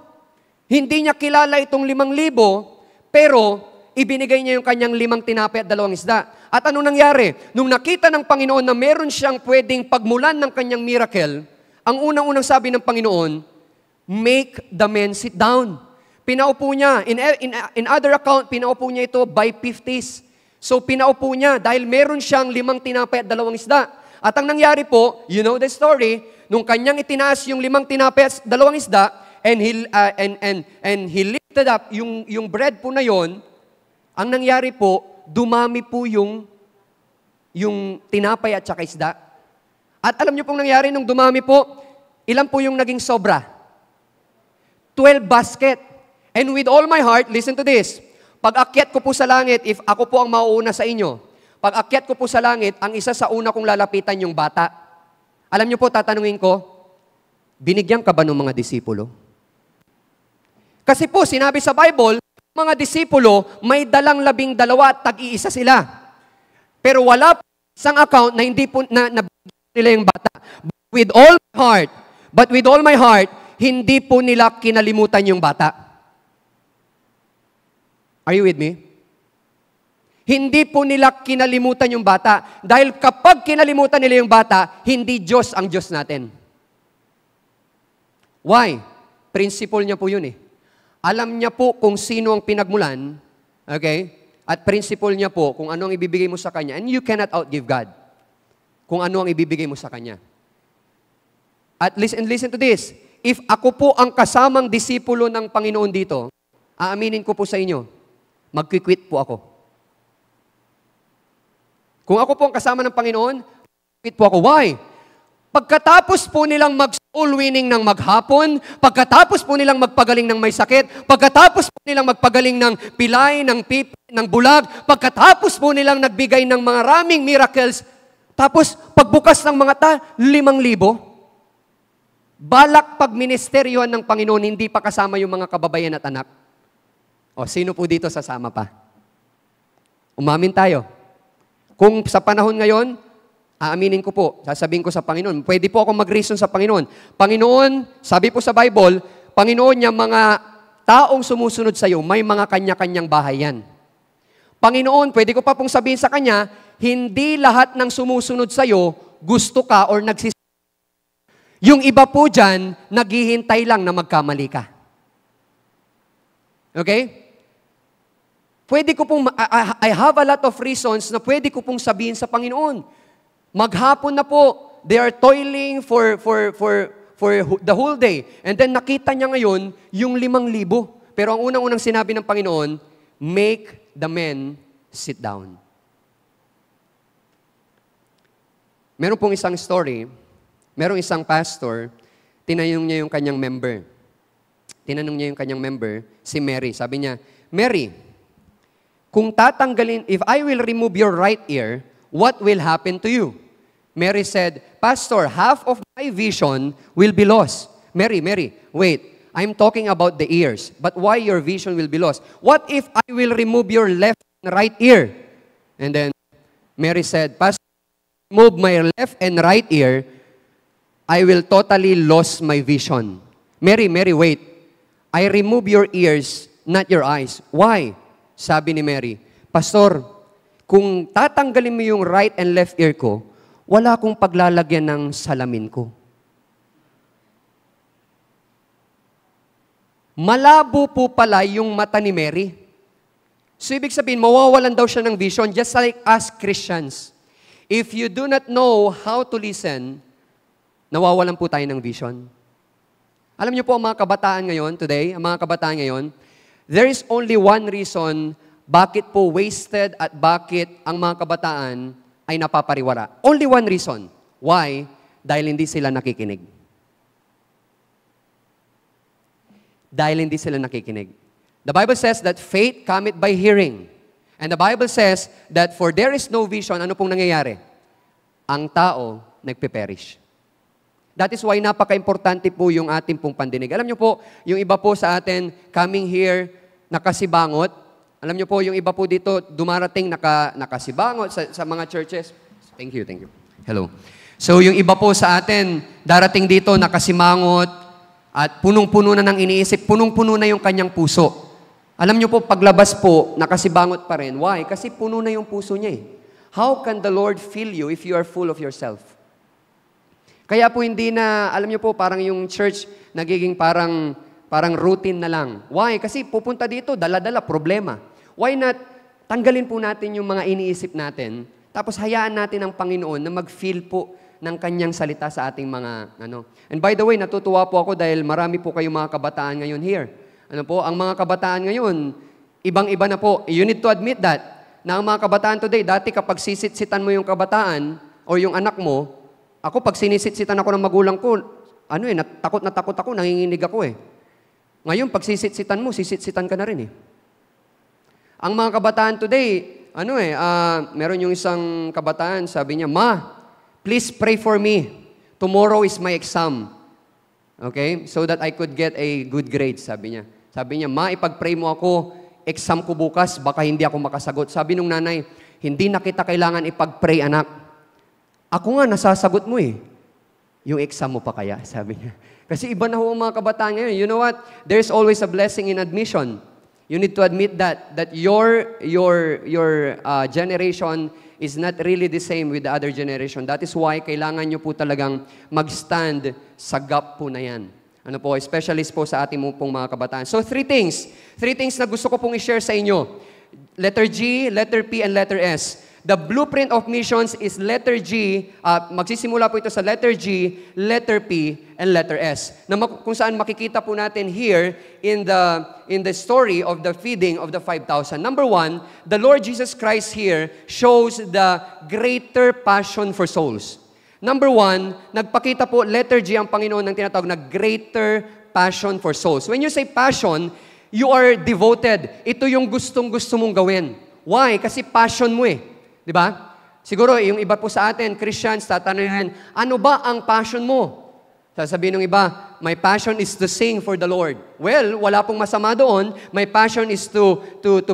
Hindi niya kilala itong 5,000, pero ibinigay niya yung kanyang 5 tinapay at 2 isda. At ano nangyari? Nung nakita ng Panginoon na meron siyang pwedeng pagmulan ng kanyang miracle, ang unang-unang sabi ng Panginoon, make the men sit down. Pinaupo niya. In other account, pinaupo niya ito by 50s. So pinaupo niya dahil meron siyang 5 tinapay at 2 isda. At ang nangyari po, you know the story, nung kanyang itinaas yung 5 tinapay at 2 isda, and he lifted up yung bread po na yon, ang nangyari po, dumami po yung tinapay at saka isda. At alam niyo pong nangyari nung dumami po, ilan po yung naging sobra? 12 basket. And with all my heart, listen to this, pag akyat ko po sa langit, if ako po ang mauuna sa inyo, pag akyat ko po sa langit, ang isa sa una kong lalapitan yung bata. Alam niyo po, tatanungin ko, binigyan ka ba ng mga disipulo? Kasi po, sinabi sa Bible, mga disipulo, may dalang 12 at tag-iisa sila. Pero wala po isang account na hindi po nabigyan nila yung bata. With all my heart, hindi po nila kinalimutan yung bata. Are you with me? Hindi po nila kinalimutan yung bata. Dahil kapag kinalimutan nila yung bata, hindi Diyos ang Diyos natin. Why? Principle niya po yun eh. Alam niya po kung sino ang pinagmulan, okay? At principle niya po kung ano ang ibibigay mo sa Kanya. And you cannot outgive God kung ano ang ibibigay mo sa Kanya. At listen to this. If ako po ang kasamang disipulo ng Panginoon dito, aaminin ko po sa inyo, magkikwit po ako. Kung ako po ang kasama ng Panginoon, magkikwit po ako. Why? Pagkatapos po nilang mag-soul winning ng maghapon, pagkatapos po nilang magpagaling ng may sakit, pagkatapos po nilang magpagaling ng pilay, ng pipi, ng bulag, pagkatapos po nilang nagbigay ng mga maraming miracles, tapos pagbukas ng mga 5,000, balak pagministeryohan ng Panginoon, hindi pa kasama yung mga kababayan at anak. O, sino po dito sasama pa? Umamin tayo. Kung sa panahon ngayon, aaminin ko po, sasabihin ko sa Panginoon, pwede po akong mag-reason sa Panginoon. Panginoon, sabi po sa Bible, Panginoon niya, mga taong sumusunod sa iyo, may mga kanya-kanyang bahay yan. Panginoon, pwede ko pa pong sabihin sa Kanya, hindi lahat ng sumusunod sa iyo, gusto ka or nagsisunod. Yung iba po dyan, naghihintay lang na magkamali ka. Okay? Pwede ko pong, I have a lot of reasons na pwede ko pong sabihin sa Panginoon. Maghapon na po, they are toiling for the whole day. And then nakita niya ngayon yung 5,000. Pero ang unang-unang sinabi ng Panginoon, make the men sit down. Meron pong isang story, merong isang pastor, tinanong niya yung kanyang member. tinanong niya yung kanyang member, si Mary. Sabi niya, Mary, kung tatanggalin, if I will remove your right ear, what will happen to you? Mary said, Pastor, half of my vision will be lost. Mary, wait. I'm talking about the ears, but why your vision will be lost? What if I will remove your left and right ear? And then Mary said, Pastor, remove my left and right ear, I will totally lose my vision. Mary, wait. I remove your ears, not your eyes. Why? Sabi ni Mary, Pastor, kung tatanggalin mo yung right and left ear ko, wala akong paglalagyan ng salamin ko. Malabo po pala yung mata ni Mary. So, ibig sabihin, mawawalan daw siya ng vision, just like us Christians. If you do not know how to listen, nawawalan po tayo ng vision. Alam niyo po, ang mga kabataan ngayon, today, ang mga kabataan ngayon, there is only one reason bakit po wasted at bakit ang mga kabataan ay napapariwara. Only one reason. Why? Dahil hindi sila nakikinig. Dahil hindi sila nakikinig. The Bible says that faith cometh by hearing. And the Bible says that for there is no vision, ano pong nangyayari? Ang tao nagpe-perish. That is why napaka-importante po yung ating pong pandinig. Alam niyo po, yung iba po sa atin coming here nakasibangot. Alam niyo po, yung iba po dito dumarating nakasibangot sa mga churches. Thank you. Hello. So yung iba po sa atin darating dito nakasimangot, at punong-puno na ng iniisip, punong-puno na yung kanyang puso. Alam niyo po, paglabas po, nakasibangot pa rin. Why? Kasi puno na yung puso niya eh. How can the Lord fill you if you are full of yourself? Kaya po hindi na, alam niyo po, parang yung church nagiging parang routine na lang. Why? Kasi pupunta dito, dala-dala, problema. Why not, tanggalin po natin yung mga iniisip natin, tapos hayaan natin ang Panginoon na mag-fill po ng kanyang salita sa ating mga And by the way, natutuwa po ako dahil marami po kayong mga kabataan ngayon here. Ang mga kabataan ngayon, ibang-iba na po. You need to admit that. Na ang mga kabataan today, dati kapag sisit-sitan mo yung kabataan o yung anak mo, ako pag sinisit-sitan ako ng magulang ko, takot ako, nanginginig ako eh. Ngayon, pag sisit-sitan mo, sisit-sitan ka na rin eh. Ang mga kabataan today, meron yung isang kabataan, sabi niya, Ma, please pray for me. Tomorrow is my exam. Okay? So that I could get a good grade, sabi niya. Sabi niya, Ma, ipag-pray mo ako, exam ko bukas, baka hindi ako makasagot. Sabi nung nanay, hindi na kita kailangan ipag-pray, anak. Ako nga, nasasagot mo eh. Yung exam mo pa kaya, sabi niya. Kasi iba na ho ang mga kabataan ngayon. You know what? There's always a blessing in admission. You need to admit that your generation is not really the same with the other generation. That is why kailangan nyo po talagang mag-stand sa gap po na yan. Specialist po sa ating pong mga kabataan. So, three things na gusto ko pong i-share sa inyo. Letter G, letter P, and letter S. The blueprint of missions is letter G, magsisimula po ito sa letter G, letter P, and letter S. Kung saan makikita po natin here in the story of the feeding of the 5,000. Number one, the Lord Jesus Christ here shows the greater passion for souls. Number one, nagpakita po, letter G ang Panginoon ng tinatawag na greater passion for souls. When you say passion, you are devoted. Ito yung gustong-gusto mong gawin. Why? Kasi passion mo eh. Diba? Siguro, yung iba po sa atin, Christians, tatanungin, ano ba ang passion mo? Sasabihin ng iba, my passion is to sing for the Lord. Well, wala pong masama doon. My passion is to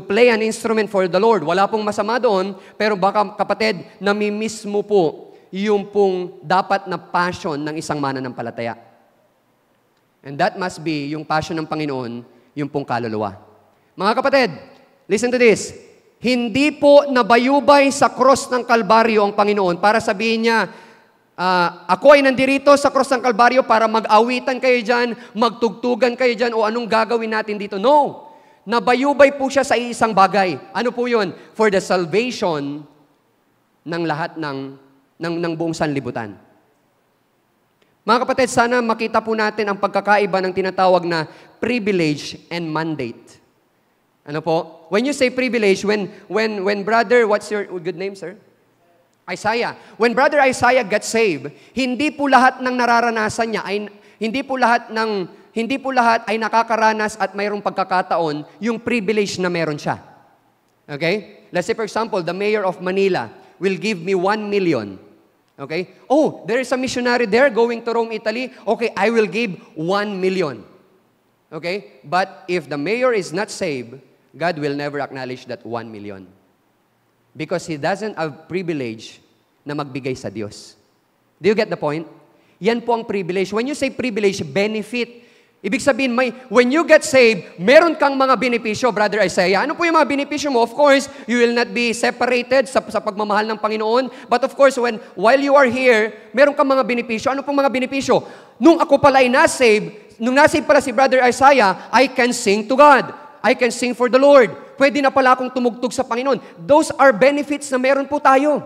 play an instrument for the Lord. Wala pong masama doon, pero baka kapatid, namimiss mo po yung pong dapat na passion ng isang mananampalataya. And that must be yung passion ng Panginoon, yung pong kaluluwa. Mga kapatid, listen to this. Hindi po nabayubay sa cross ng Kalbaryo ang Panginoon para sabihin niya, ako ay nandirito sa cross ng Kalbaryo para mag-awitan kayo dyan, magtugtugan kayo dyan, o anong gagawin natin dito. No! Nabayubay po siya sa isang bagay. Ano po yun? For the salvation ng lahat ng buong sanlibutan. Mga kapatid, sana makita po natin ang pagkakaiba ng tinatawag na privilege and mandate. Ano po? When you say privilege, when brother, what's your good name, sir? Isaiah. When brother Isaiah got saved, hindi po lahat ng nararanasan niya, hindi po lahat ng hindi po lahat ay nakakaranas at mayroong pagkakataon yung privilege na meron siya. Okay? Let's say, for example, the mayor of Manila will give me 1 million. Okay? Oh, there is a missionary there going to Rome, Italy. Okay, I will give 1 million. Okay? But if the mayor is not saved, God will never acknowledge that 1 million. Because he doesn't have privilege na magbigay sa Diyos. Do you get the point? Yan po ang privilege. When you say privilege, benefit. Ibig sabihin, when you get saved, meron kang mga benepisyo, Brother Isaiah. Ano po yung mga benepisyo mo? Of course, you will not be separated sa pagmamahal ng Panginoon. But of course, while you are here, meron kang mga benepisyo. Ano pong mga benepisyo? Nung ako pala ay nung nasave pala si Brother Isaiah, I can sing to God. I can sing for the Lord. Pwede na pala akong tumugtog sa Panginoon. Those are benefits na meron po tayo.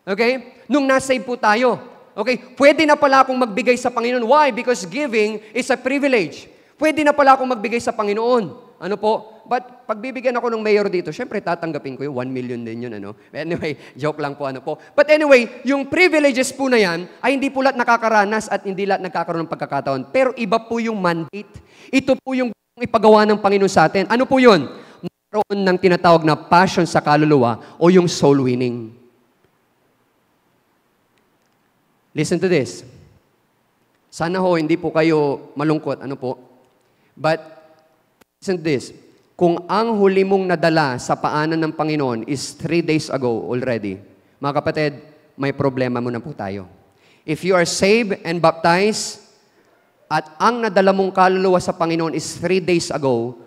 Okay? Nung nasave po tayo. Okay, pwede na pala akong magbigay sa Panginoon. Why? Because giving is a privilege. Pwede na pala akong magbigay sa Panginoon. Ano po? But pagbibigyan ako ng mayor dito, syempre tatanggapin ko yung 1 million din yun. Ano? Anyway, joke lang po. Ano po. But anyway, yung privileges po na yan, ay hindi po lahat nakakaranas at hindi lahat nagkakaroon ng pagkakataon. Pero iba po yung mandate. Ito po yung ipagawa ng Panginoon sa atin. Ano po yun? Mayroon ng tinatawag na passion sa kaluluwa o yung soul winning. Listen to this. Sana ho, hindi po kayo malungkot. Ano po? But, listen to this. Kung ang huli mong nadala sa paanan ng Panginoon is 3 days ago already, mga kapatid, may problema muna po tayo. If you are saved and baptized, at ang nadala mong kaluluwa sa Panginoon is 3 days ago,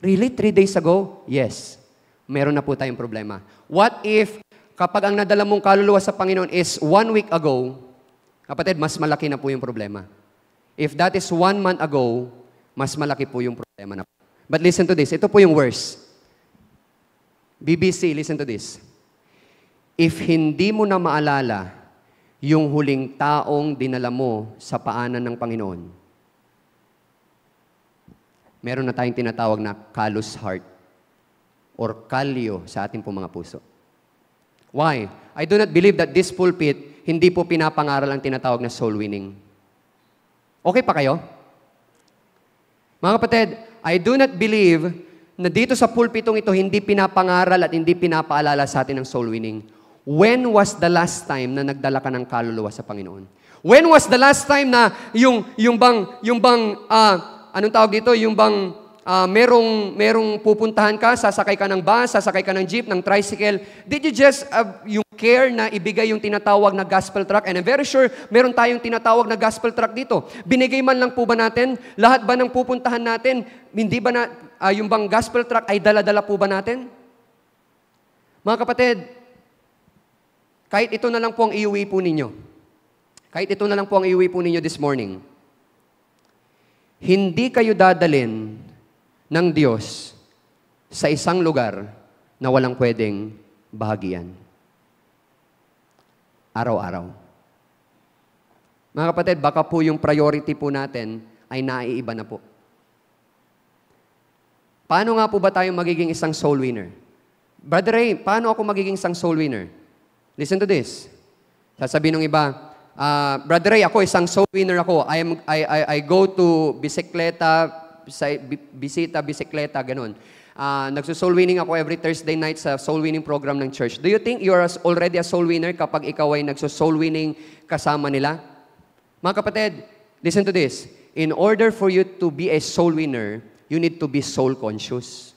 really? 3 days ago? Yes. Meron na po tayong problema. What if kapag ang nadala mong kaluluwa sa Panginoon is 1 week ago, kapatid, mas malaki na po yung problema. If that is 1 month ago, mas malaki po yung problema na po. But listen to this. Ito po yung worst. BBC, listen to this. If hindi mo na maalala yung huling taong dinala mo sa paanan ng Panginoon, meron na tayong tinatawag na callous heart or kalyo sa ating pong mga puso. Why? I do not believe that this pulpit, hindi po pinapangaral ang tinatawag na soul winning. Okay pa kayo? Mga kapatid, I do not believe na dito sa pulpitong ito, hindi pinapangaral at hindi pinapaalala sa atin ng soul winning. When was the last time na nagdala ka ng kaluluwa sa Panginoon? When was the last time na anong tawag dito? Merong pupuntahan ka, sasakay ka ng bus, sasakay ka ng jeep, ng tricycle. Did you just yung care na ibigay yung tinatawag na gospel tract? And I'm very sure meron tayong tinatawag na gospel tract dito. Binigay man lang po ba natin? Lahat ba ng pupuntahan natin? Hindi ba na yung bang gospel tract ay dala-dala po ba natin? Mga kapatid, kahit ito na lang po ang iuwi po ninyo. Kahit ito na lang po ang iuwi po ninyo this morning. Hindi kayo dadalin ng Diyos sa isang lugar na walang pwedeng bahagian. Araw-araw. Mga kapatid, baka po yung priority po natin ay naiiba na po. Paano nga po ba tayo magiging isang soul winner? Brother Ray, paano ako magiging isang soul winner? Listen to this. Sasabihin ng iba, Brother Ray, ako isang soul winner ako. I go to bisikleta, ganun. Nagso-soul winning ako every Thursday night sa soul winning program ng church. Do you think you're already a soul winner kapag ikaw ay nagso-soul winning kasama nila? Mga kapatid, listen to this. In order for you to be a soul winner, you need to be soul conscious.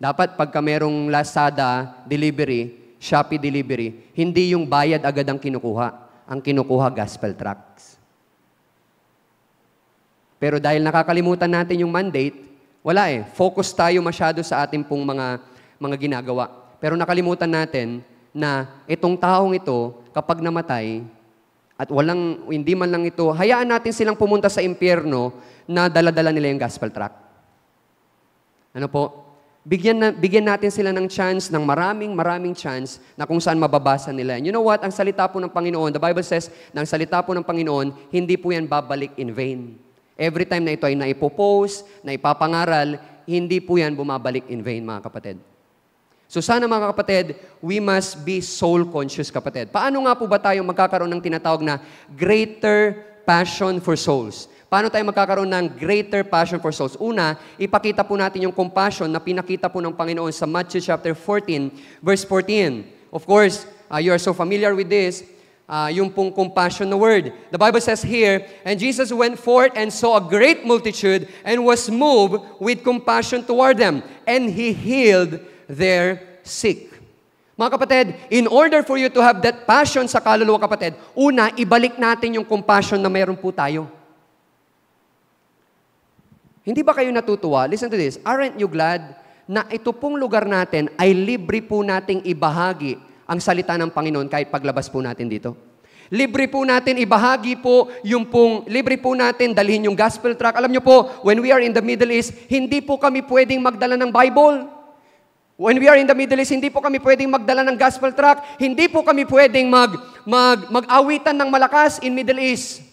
Dapat pagka merong Lazada delivery, Shopee delivery, hindi yung bayad agad ang kinukuha. Ang kinukuha, gospel tracts. Pero dahil nakakalimutan natin yung mandate, wala eh. Focus tayo masyado sa ating pong mga ginagawa. Pero nakalimutan natin na itong taong ito, kapag namatay, at hindi man lang ito, hayaan natin silang pumunta sa impyerno na dala-dala nila yung gospel tract. Ano po? Bigyan natin sila ng chance, ng maraming chance na kung saan mababasa nila. And you know what? Ang salita po ng Panginoon, the Bible says, na ang salita po ng Panginoon, hindi po yan babalik in vain. Every time na ito ay naipopost, na ipapangaral, hindi po yan bumabalik in vain, mga kapatid. So sana mga kapatid, we must be soul conscious, kapatid. Paano nga po ba tayo magkakaroon ng tinatawag na greater passion for souls. Paano tayo magkakaroon ng greater passion for souls? Una, ipakita po natin yung compassion na pinakita po ng Panginoon sa Matthew chapter 14, verse 14. Of course, you are so familiar with this, yung pong compassion na word. The Bible says here, "And Jesus went forth and saw a great multitude and was moved with compassion toward them, and He healed their sick." Mga kapatid, in order for you to have that passion sa kaluluwa, kapatid, una, ibalik natin yung compassion na meron po tayo. Hindi ba kayo natutuwa? Listen to this. Aren't you glad na ito pong lugar natin ay libre po nating ibahagi ang salita ng Panginoon kahit paglabas po natin dito? Libre po natin ibahagi po libre po natin dalhin yung gospel tract. Alam niyo po, when we are in the Middle East, hindi po kami pwedeng magdala ng Bible. When we are in the Middle East, hindi po kami pwedeng magdala ng gospel tract. Hindi po kami pwedeng mag-awitan ng malakas in Middle East.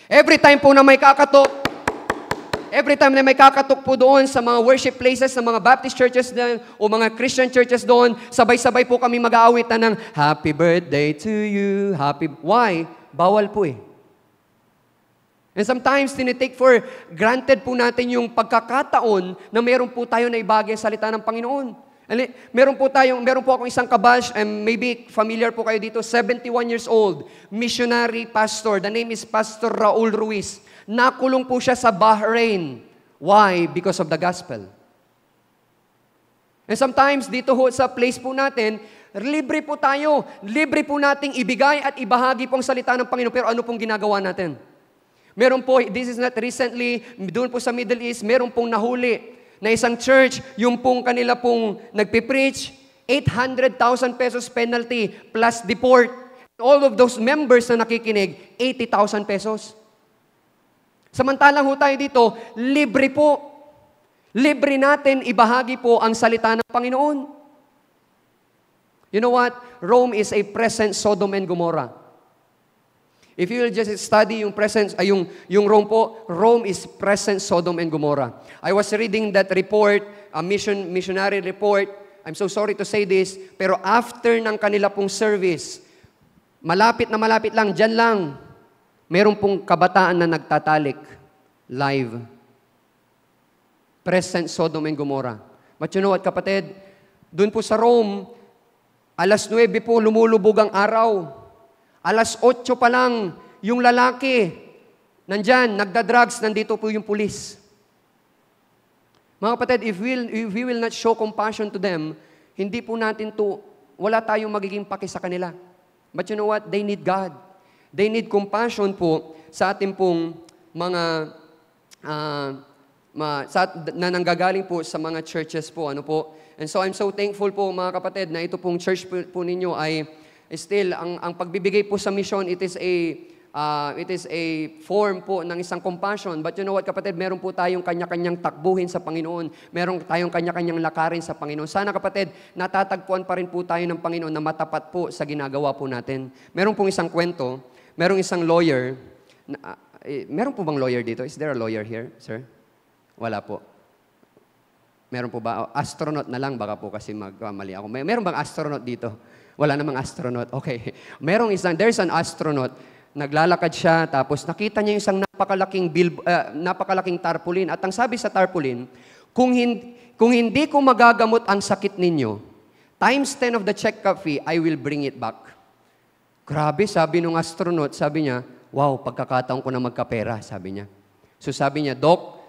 Every time po na may kakatok po doon sa mga worship places, sa mga Baptist churches doon, o mga Christian churches doon, sabay-sabay po kami mag-aawitan ng Happy Birthday to you, Why? Bawal po eh. And sometimes, tinitake for granted po natin yung pagkakataon na meron po tayo na ibagay sa salita ng Panginoon. Meron po akong isang kabash, and maybe familiar po kayo dito, 71 years old, missionary pastor. The name is Pastor Raul Ruiz. Nakulong po siya sa Bahrain. Why? Because of the gospel. And sometimes, dito ho sa place po natin, libre po tayo. Libre po nating ibigay at ibahagi pong salita ng Panginoon. Pero ano pong ginagawa natin? Meron po, this is not recently, doon po sa Middle East, meron pong nahuli na isang church, yung pong kanila pong nagpipreach, 800,000 pesos penalty plus deport. All of those members na nakikinig, 80,000 pesos. Samantalang ho tayo dito, libre po. Libre natin ibahagi po ang salita ng Panginoon. You know what? Rome is a present Sodom and Gomorrah. If you will just study yung presence, yung Rome po, Rome is present Sodom and Gomorrah. I was reading that report, a missionary report. I'm so sorry to say this, pero after ng kanila pong service, malapit lang, dyan lang, meron pong kabataan na nagtatalik live. Present Sodom and Gomorrah. But you know what, kapatid? Doon po sa Rome, alas 9 po lumulubog ang araw. Alas 8 pa lang, yung lalaki, nandyan, nagda-drugs, nandito po yung pulis. Mga kapatid, if we will not show compassion to them, hindi po natin wala tayong magiging paki sa kanila. But you know what? They need God. They need compassion po sa ating pong mga na nanggagaling po sa mga churches po. Ano po? And so I'm so thankful po mga kapatid na ito pong church po ninyo ay still, ang pagbibigay po sa mission, it is a form po ng isang compassion. But you know what kapatid, meron po tayong kanya-kanyang takbuhin sa Panginoon. Meron tayong kanya-kanyang lakarin sa Panginoon. Sana kapatid, natatagpuan pa rin po tayo ng Panginoon na matapat po sa ginagawa po natin. Meron pong isang kwento. Merong isang lawyer. Meron po bang lawyer dito? Is there a lawyer here, sir? Wala po. Meron po ba? Astronaut na lang, baka po kasi magkamali ako. Meron bang astronaut dito? Wala namang astronaut. Okay. There's an astronaut. Naglalakad siya, tapos nakita niya yung isang napakalaking tarpaulin. At ang sabi sa tarpaulin, kung hindi ko magagamot ang sakit ninyo, times 10 of the check-up fee, I will bring it back. Grabe, sabi nung astronaut, sabi niya, wow, pagkakataon ko na magkapera, sabi niya. So sabi niya, Doc,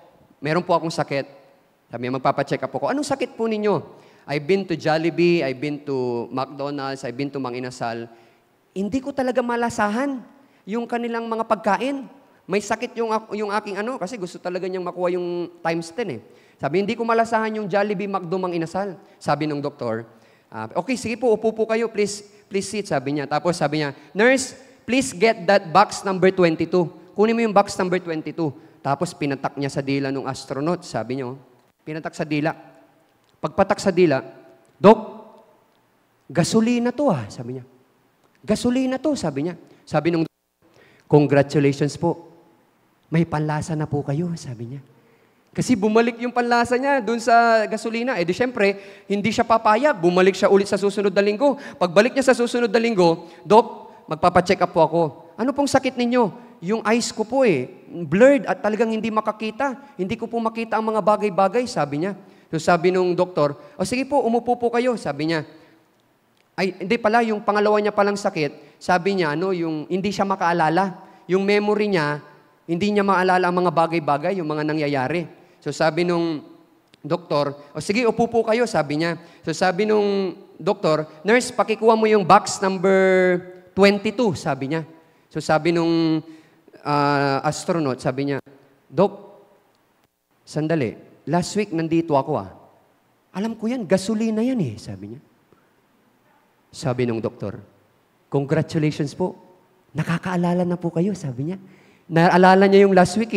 meron po akong sakit. Sabi niya, magpapacheck up ako. Anong sakit po ninyo? I've been to Jollibee, I've been to McDonald's, I've been to Mang Inasal. Hindi ko talaga malasahan yung kanilang mga pagkain. May sakit yung aking kasi gusto talaga niyang makuha yung times 10 eh. Sabi, hindi ko malasahan yung Jollibee, McDo, Mang Inasal. Sabi ng doktor, okay, sige po, upo po kayo, please sit, sabi niya. Tapos sabi niya, nurse, please get that box number 22. Kunin mo yung box number 22. Tapos pinatak niya sa dila ng astronaut, sabi niya, pinatak sa dila. Pagpatak sa dila, Dok, gasolina to sabi niya. Gasolina to, sabi niya. Sabi nung congratulations po. May panlasa na po kayo, sabi niya. Kasi bumalik yung panlasa niya doon sa gasolina. Di syempre, hindi siya papayag. Bumalik siya ulit sa susunod na linggo. Pagbalik niya sa susunod na linggo, Dok, magpapacheck up po ako. Ano pong sakit ninyo? yung eyes ko po blurred at talagang hindi makakita. Hindi ko po makita ang mga bagay-bagay, sabi niya. So sabi nung doktor, sige po, umupo po kayo, sabi niya. Ay, hindi pala, yung pangalawa niya palang sakit, sabi niya, yung hindi siya makaalala. Yung memory niya, hindi niya maalala ang mga bagay-bagay, yung mga nangyayari. So sabi nung doktor, sige, upo po kayo, sabi niya. So sabi nung doktor, nurse, pakikuha mo yung box number 22, sabi niya. So sabi nung astronaut, sabi niya, Dok, sandali, last week nandito ako Alam ko yan, gasolina yan sabi niya. Sabi nung doktor, congratulations po, nakakaalala na po kayo, sabi niya. Naalala niya yung last week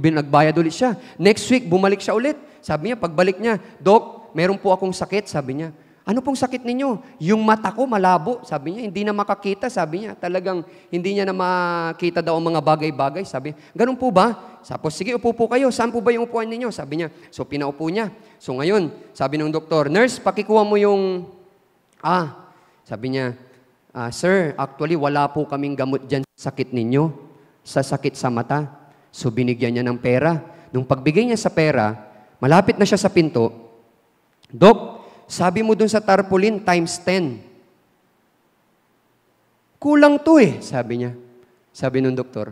nagbayad ulit siya. Next week, bumalik siya ulit. Sabi niya, pagbalik niya, Dok, meron po akong sakit, sabi niya. Ano pong sakit ninyo? Yung mata ko malabo, sabi niya, hindi na makakita, sabi niya. Talagang hindi niya na makita daw ang mga bagay-bagay, sabi niya. Ganun po ba? Tapos, sige, upo po kayo. Saan po ba yung upuan ninyo? Sabi niya. So, pinaupo niya. So, ngayon, sabi ng doktor, nurse, pakikuha mo yung, sabi niya, sir, actually, wala po kaming gamot dyan sa sakit ninyo, sa sakit sa mata. So, binigyan niya ng pera. Nung pagbigay niya sa pera, malapit na siya sa pinto, Dok, sabi mo dun sa tarpaulin, times 10. Kulang to sabi niya. Sabi nung doktor,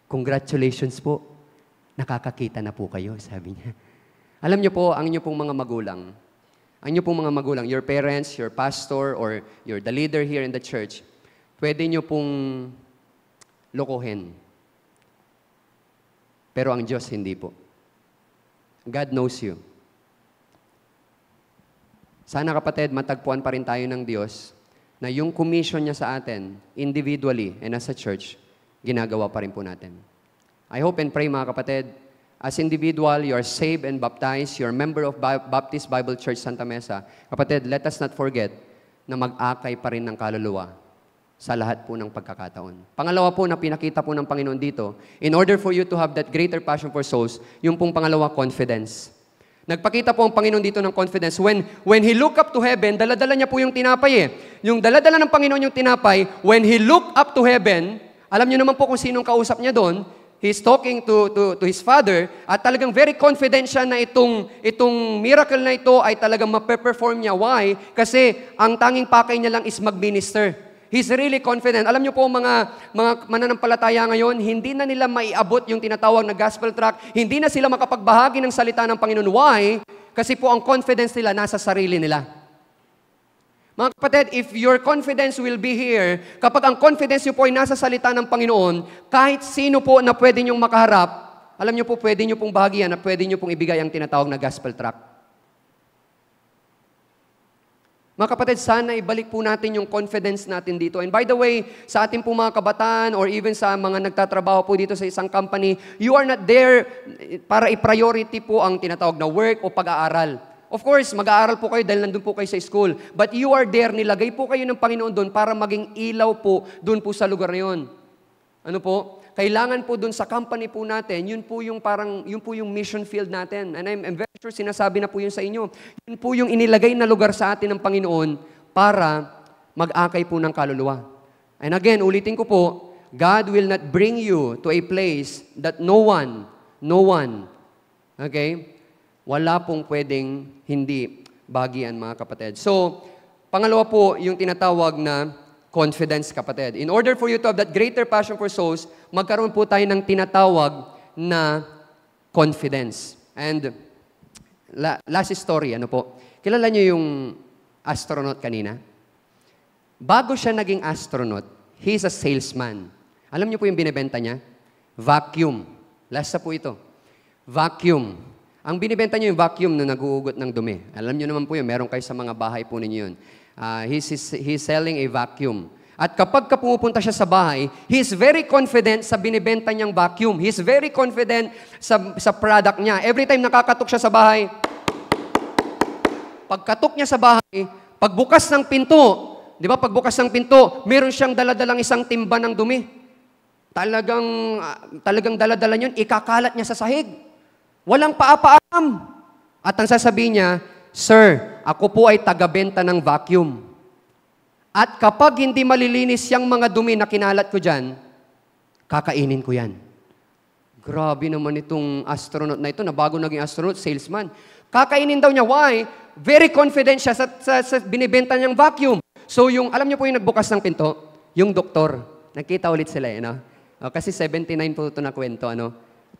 congratulations po, nakakakita na po kayo, sabi niya. Alam niyo po, ang inyo pong mga magulang, your parents, your pastor, or you're the leader here in the church, pwede niyo pong lokohin. Pero ang Diyos, hindi po. God knows you. Sana kapatid, matagpuan pa rin tayo ng Diyos na yung commission niya sa atin, individually and as a church, ginagawa pa rin po natin. I hope and pray mga kapatid, as individual, you are saved and baptized, you're a member of Baptist Bible Church Santa Mesa. Kapatid, let us not forget na mag-akay pa rin ng kaluluwa sa lahat po ng pagkakataon. Pangalawa po na pinakita po ng Panginoon dito, in order for you to have that greater passion for souls, yung pong pangalawa, confidence. Nagpakita po ang Panginoon dito ng confidence. When He looked up to heaven, daladala niya po yung tinapay Yung daladala ng Panginoon yung tinapay, when He looked up to heaven, alam niyo naman po kung sinong kausap niya doon, He's talking to His Father, at talagang very confident siya na itong miracle na ito ay talagang mape-perform niya. Why? Kasi ang tanging pakay niya lang is mag-minister. He's really confident. Alam niyo po, mga mananampalataya ngayon, hindi na nila maiabot yung tinatawag na gospel tract. Hindi na sila makapagbahagi ng salita ng Panginoon. Why? Kasi po ang confidence nila nasa sarili nila. Mga kapatid, if your confidence will be here, kapag ang confidence niyo po ay nasa salita ng Panginoon, kahit sino po na pwede niyong makaharap, alam niyo po, pwede niyo pong bahagian na pwede niyo pong ibigay ang tinatawag na gospel tract. Mga kapatid, sana ibalik po natin yung confidence natin dito. And by the way, sa ating po mga kabataan or even sa mga nagtatrabaho po dito sa isang company, you are not there para i-priority po ang tinatawag na work o pag-aaral. Of course, mag-aaral po kayo dahil nandun po kayo sa school. But you are there, nilagay po kayo ng Panginoon doon para maging ilaw po doon po sa lugar na yun. Ano po? Kailangan po doon sa company po natin, yun po yung mission field natin. And I'm very sure sinasabi na po yun sa inyo. Yun po yung inilagay na lugar sa atin ng Panginoon para mag-akay po ng kaluluwa. And again, ulitin ko po, God will not bring you to a place that no one, okay? Wala pong pwedeng hindi bagian, mga kapatid. So, pangalawa po, yung tinatawag na confidence, kapatid. In order for you to have that greater passion for souls, magkaroon po tayo ng tinatawag na confidence. And last story, ano po? Kilala niyo yung astronaut kanina? Bago siya naging astronaut, he's a salesman. Alam niyo po yung binibenta niya? Vacuum. Last po ito. Vacuum. Ang binibenta niyo yung vacuum na nag-uugot ng dumi. Alam niyo naman po yun, meron kayo sa mga bahay po ninyo yun. He's selling a vacuum. At kapag pumupunta siya sa bahay, he's very confident sa binibenta niyang vacuum. He's very confident sa product niya. Every time nakakatok siya sa bahay, pagkatok niya sa bahay, pagbukas ng pinto, di ba, pagbukas ng pinto, meron siyang daladalang isang timba ng dumi. Talagang daladala niyon, ikakalat niya sa sahig. Walang paapaalam. At ang sasabihin niya, Sir, ako po ay taga-benta ng vacuum. At kapag hindi malilinis yung mga dumi na kinalat ko dyan, kakainin ko yan. Grabe naman itong astronaut na ito, na bago naging astronaut, salesman. Kakainin daw niya. Why? Very confident siya sa binibenta niyang vacuum. So alam niyo po yung nagbukas ng pinto? Yung doktor. Nakita ulit sila, kasi 79 po ito na kwento,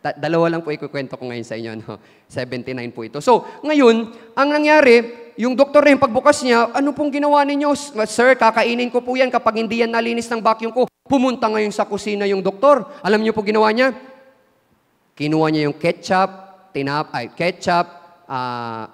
Dalawa lang po ikukwento ko ngayon sa inyo, 79 po ito. So, ngayon, ang nangyari, yung doktor na yung pagbukas niya, ano pong ginawa ninyo? Sir, kakainin ko po yan kapag hindi yan nalinis ng vacuum ko. Pumunta ngayon sa kusina yung doktor. Alam niyo po ginawa niya? Kinuha niya yung ketchup,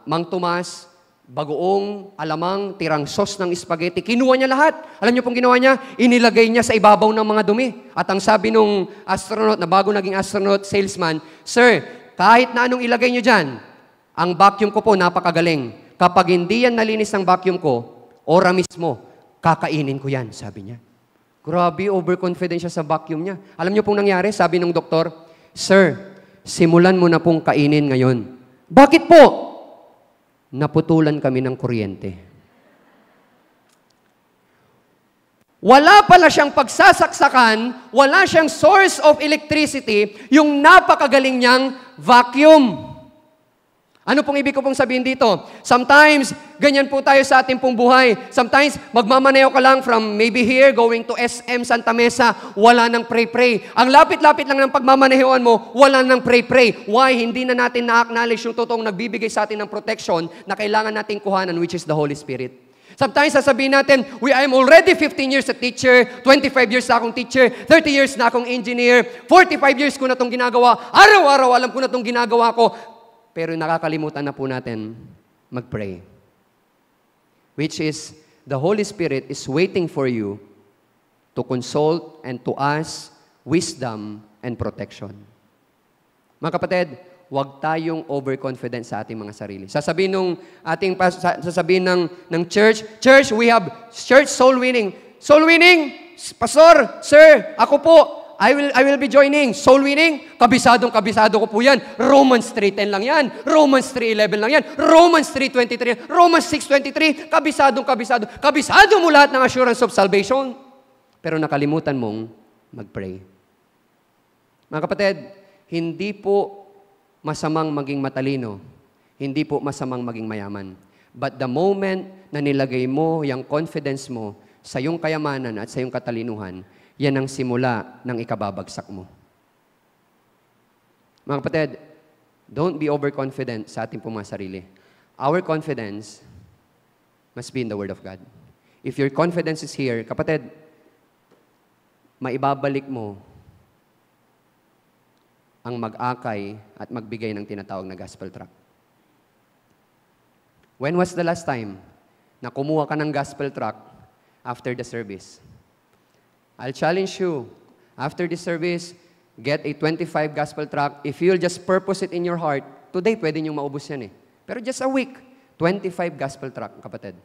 Mang Tomas, bagoong, alamang, tirang sauce ng spaghetti. Kinuha niya lahat. Alam niyo pong ginawa niya? Inilagay niya sa ibabaw ng mga dumi. At ang sabi nung astronaut, na bago naging astronaut, salesman, Sir, kahit na anong ilagay niyo dyan, ang vacuum ko po napakagaling. Kapag hindi yan nalinis ng vacuum ko, ora mismo, kakainin ko yan, sabi niya. Grabe, overconfident siya sa vacuum niya. Alam niyo pong nangyari? Sabi nung doktor, Sir, simulan mo na pong kainin ngayon. Bakit po? Naputulan kami ng kuryente. Wala pala siyang pagsasaksakan, wala siyang source of electricity, yung napakagaling niyang vacuum. Ano pong ibig ko pong sabihin dito? Sometimes, ganyan po tayo sa ating pong buhay. Sometimes, magmamaneho ka lang from maybe here, going to SM Santa Mesa, wala nang pray-pray. Ang lapit-lapit lang ng pagmamanehoan mo, wala nang pray-pray. Why? Hindi na natin na-acknowledge yung totoong nagbibigay sa atin ng protection na kailangan nating kuhanan, which is the Holy Spirit. Sometimes, sasabihin natin, I'm already 15 years a teacher, 25 years na akong teacher, 30 years na akong engineer, 45 years ko na itong ginagawa, araw-araw alam ko na itong ginagawa ko. Pero nakakalimutan na po natin mag-pray. Which is, the Holy Spirit is waiting for you to consult and to ask wisdom and protection. Mga kapatid, huwag tayong overconfident sa ating mga sarili. Sasabihin ng church, we have church soul winning. Soul winning? Pastor, sir, ako po, I will be joining. Soul winning, kabisado ko po yan. Romans 3:10 lang yan. Romans 3:11 lang yan. Romans 3:23. Romans 6:23. Kabisado. Kabisado mo lahat ng assurance of salvation. Pero nakalimutan mong mag-pray. Mga kapatid, hindi po masamang maging matalino. Hindi po masamang maging mayaman. But the moment na nilagay mo yung confidence mo sa iyong kayamanan at sa iyong katalinuhan, yan ang simula ng ikababagsak mo. Mga kapatid, don't be overconfident sa ating mga sarili. Our confidence must be in the Word of God. If your confidence is here, kapatid, maibabalik mo ang mag-akay at magbigay ng tinatawag na gospel tract. When was the last time na kumuha ka ng gospel tract after the service? I'll challenge you, after this service, get a 25 gospel tract. If you'll just purpose it in your heart, today pwede niyong maubos yan Pero just a week, 25 gospel tract, kapatid.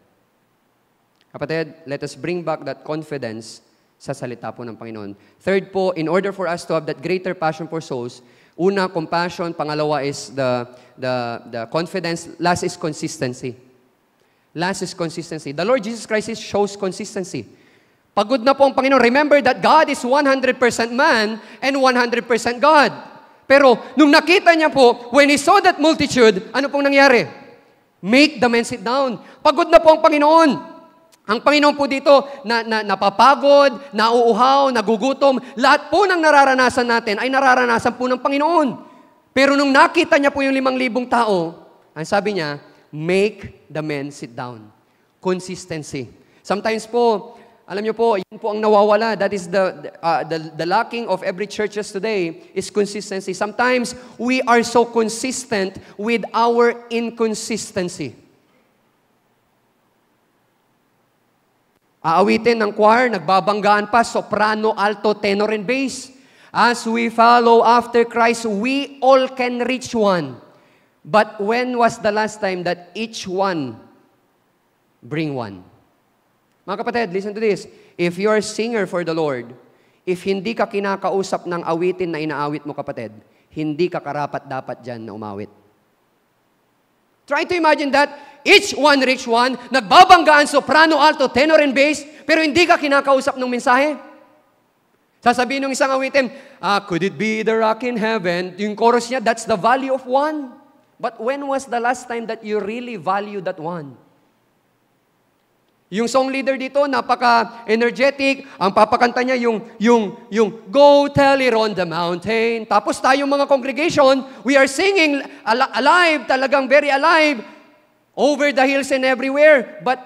Kapatid, let us bring back that confidence sa salita po ng Panginoon. Third po, in order for us to have that greater passion for souls, una, compassion. Pangalawa is the confidence. Last is consistency. Last is consistency. The Lord Jesus Christ shows consistency. Pagod na po ang Panginoon. Remember that God is 100% man and 100% God. Pero nung nakita niya po, when He saw that multitude, ano pong nangyari? Make the men sit down. Pagod na po ang Panginoon. Ang Panginoon po dito, napapagod, nauuhaw, nagugutom. Lahat po ng nararanasan natin ay nararanasan po ng Panginoon. Pero nung nakita niya po yung 5,000 tao, ang sabi niya, make the men sit down. Consistency. Sometimes po, alam niyo po, yun po ang nawawala. That is the lacking of every churches today is consistency. Sometimes, we are so consistent with our inconsistency. Aawitin ng choir, nagbabanggaan pa, soprano, alto, tenor, and bass. As we follow after Christ, we all can reach one. But when was the last time that each one bring one? Mga kapatid, listen to this. If you're a singer for the Lord, if hindi ka kinakausap ng awitin na inaawit mo, kapatid, hindi ka karapat-dapat dyan na umawit. Try to imagine that. Each one reach one, nagbabanggaan soprano, alto, tenor, and bass, pero hindi ka kinakausap ng mensahe. Sasabihin ng isang awitin, could it be the rock in heaven? Yung chorus niya, that's the value of one. But when was the last time that you really value that one? Yung song leader dito, napaka-energetic. Ang papakanta niya yung go tell it on the mountain. Tapos tayong mga congregation, we are singing alive, talagang very alive, over the hills and everywhere. But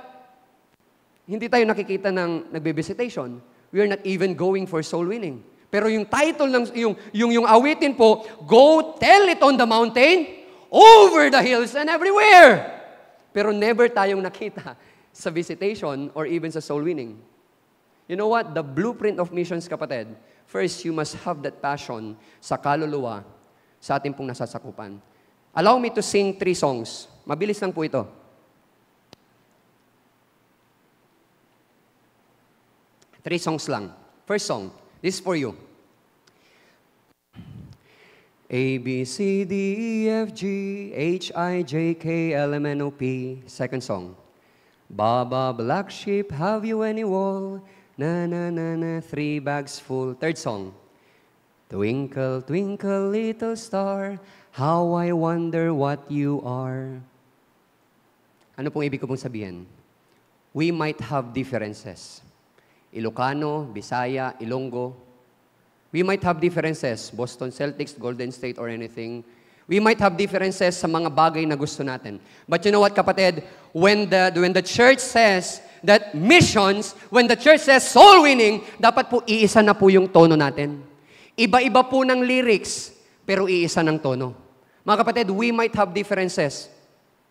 hindi tayo nakikita ng nagbe-visitation. We are not even going for soul winning. Pero yung title ng yung awitin po, go tell it on the mountain, over the hills and everywhere. Pero never tayong nakita sa visitation or even sa soul winning. You know what? The blueprint of missions, kapatid, first, you must have that passion sa kaluluwa sa ating pong nasasakupan. Allow me to sing 3 songs. Mabilis lang po ito. Three songs lang. First song, this is for you. A, B, C, D, E, F, G, H, I, J, K, L, M, N, O, P. Second song. Baba, black sheep, have you any wool? Na, na, na, na, 3 bags full. Third song. Twinkle, twinkle, little star, how I wonder what you are. Ano pong ibig ko pong sabihin? We might have differences. Ilocano, Bisaya, Ilonggo. We might have differences, Boston Celtics, Golden State, or anything. We might have differences sa mga bagay na gusto natin. But you know what, kapatid? When the church says that missions, when the church says soul winning, dapat po iisa na po yung tono natin. Iba-iba po ng lyrics, pero iisa ng tono. Mga kapatid, we might have differences.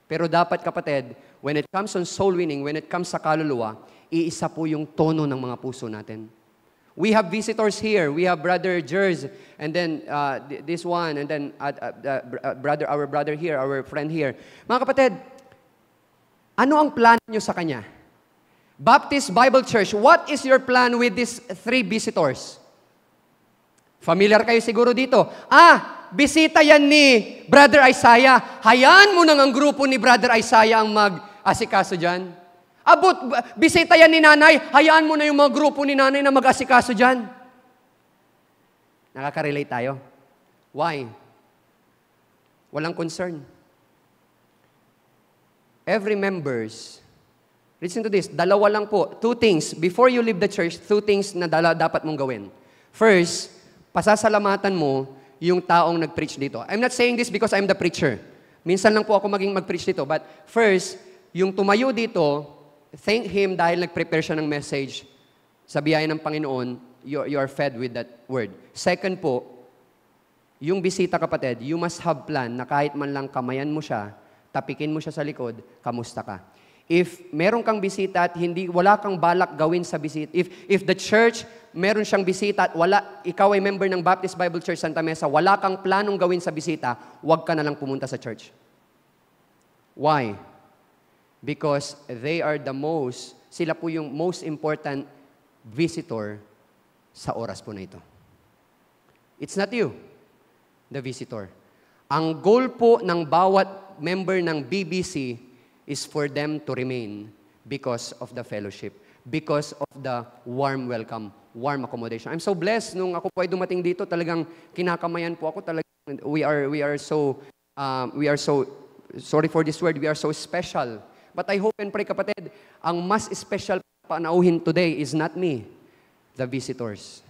Pero dapat, kapatid, when it comes on soul winning, when it comes sa kaluluwa, iisa po yung tono ng mga puso natin. We have visitors here. We have Brother Jers, and then this one, and then our brother here, our friend here. Mga kapatid, ano ang plan nyo sa kanya? Baptist Bible Church, what is your plan with these 3 visitors? Familiar kayo siguro dito. Bisita yan ni Brother Isaiah. Hayaan mo nang ang grupo ni Brother Isaiah ang mag-asikaso dyan. Bisita yan ni nanay, hayaan mo na yung mga grupo ni nanay na mag-asikaso dyan. Nakaka-relate tayo. Why? Walang concern. Every members, listen to this, 2 lang po, 2 things, before you leave the church, 2 things na dapat mong gawin. First, pasasalamatan mo yung taong nag-preach dito. I'm not saying this because I'm the preacher. Minsan lang po ako maging mag-preach dito. But first, yung tumayo dito, thank Him dahil nag-prepare siya ng message. Sa biyaya ng Panginoon, you are fed with that word. Second po, yung bisita, kapatid, you must have plan na kahit man lang kamayan mo siya, tapikin mo siya sa likod, kamusta ka? If meron kang bisita at wala kang balak gawin sa bisita, if the church, meron siyang bisita at ikaw ay member ng Baptist Bible Church Santa Mesa, wala kang planong gawin sa bisita, huwag ka na lang pumunta sa church. Why? Because they are sila po yung most important visitor sa oras po na ito. It's not you, the visitor. Ang goal po ng bawat member ng BBC is for them to remain because of the fellowship, because of the warm welcome, warm accommodation. I'm so blessed nung ako po ay dumating dito, talagang kinakamayan po ako, talagang we are so sorry for this word, we are so special. But I hope and pray, kapatid, ang mas special panauhin today is not me, the visitors.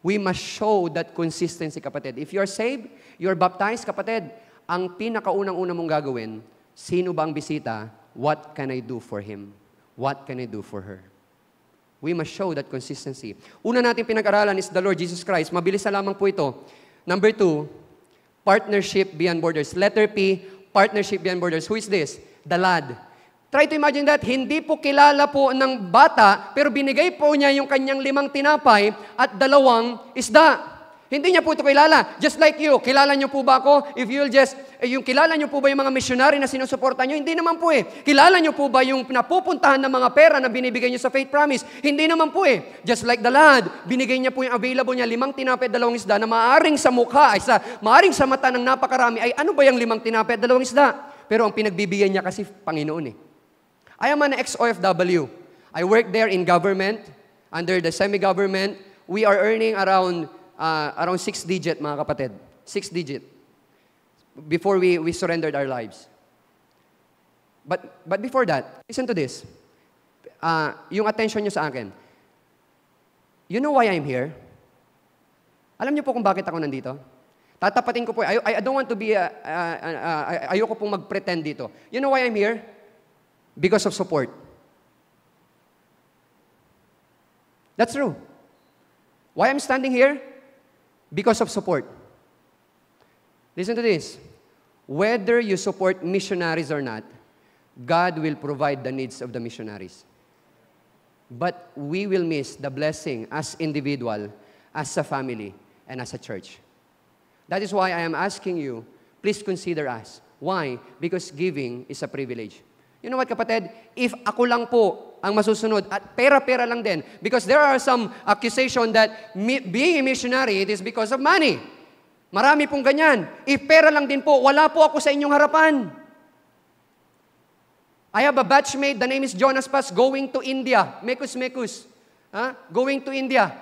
We must show that consistency, kapatid. If you're saved, you're baptized, kapatid, ang pinakaunang-una mong gagawin, sino ba ang bisita? What can I do for him? What can I do for her? We must show that consistency. Una natin pinag-aralan is the Lord Jesus Christ. Mabilis na lamang po ito. Number 2, partnership beyond borders. Letter P, partnership beyond borders. Who is this? The lad. Try to imagine that, hindi po kilala po ng bata, pero binigay po niya yung kanyang 5 tinapay at 2 isda. Hindi niya po ito kilala. Just like you, kilala niyo po ba ako? If you'll yung kilala niyo po ba yung mga missionary na sinusuporta niyo? Hindi naman po eh. Kilala niyo po ba yung napupuntahan ng mga pera na binibigay niyo sa Faith Promise? Hindi naman po eh. Just like the lad, binigay niya po yung available niya, 5 tinapay at 2 isda na maaring sa mukha, maaring sa mata ng napakarami, ay ano ba yung 5 tinapay at 2 isda? Pero ang pinagbibigyan niya kasi Panginoon eh. I am an ex-OFW. I work there in government, under the semi-government, we are earning around 6 digit, mga kapatid. 6 digit. Before we surrendered our lives. But before that, listen to this. Yung attention nyo sa akin. You know why I'm here? Alam niyo po kung bakit ako nandito? Tatapatin ko po. I don't want to be, ayoko pong mag-pretend dito. You know why I'm here? Because of support. That's true. Why I'm standing here? Because of support. Listen to this. Whether you support missionaries or not, God will provide the needs of the missionaries. But we will miss the blessing as individual, as a family, and as a church. That is why I am asking you, please consider us. Why? Because giving is a privilege. You know what, kapatid? If ako lang po ang masusunod, at pera-pera lang din, because there are some accusation that being a missionary, it is because of money. Marami pong ganyan. If pera lang din po, wala po ako sa inyong harapan. I have a batchmate, the name is Jonas Paz, going to India. Mekus. Going to India.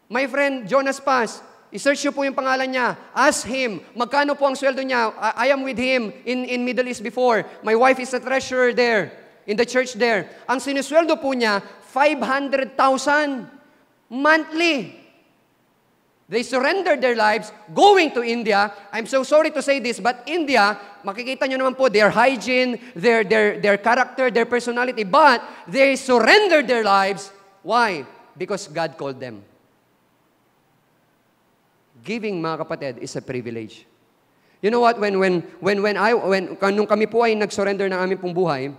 My friend, Jonas Paz, i-search nyo po yung pangalan niya. Ask him, magkano po ang sweldo niya? I am with him in Middle East before. My wife is a treasurer there, in the church there. Ang sinisweldo po niya, 500,000 monthly. They surrendered their lives going to India. I'm so sorry to say this, but India, makikita nyo naman po their hygiene, their character, their personality, but they surrendered their lives. Why? Because God called them. Giving, mga kapatid, is a privilege. You know what? Nung kami po ay nag-surrender ng aming pong buhay,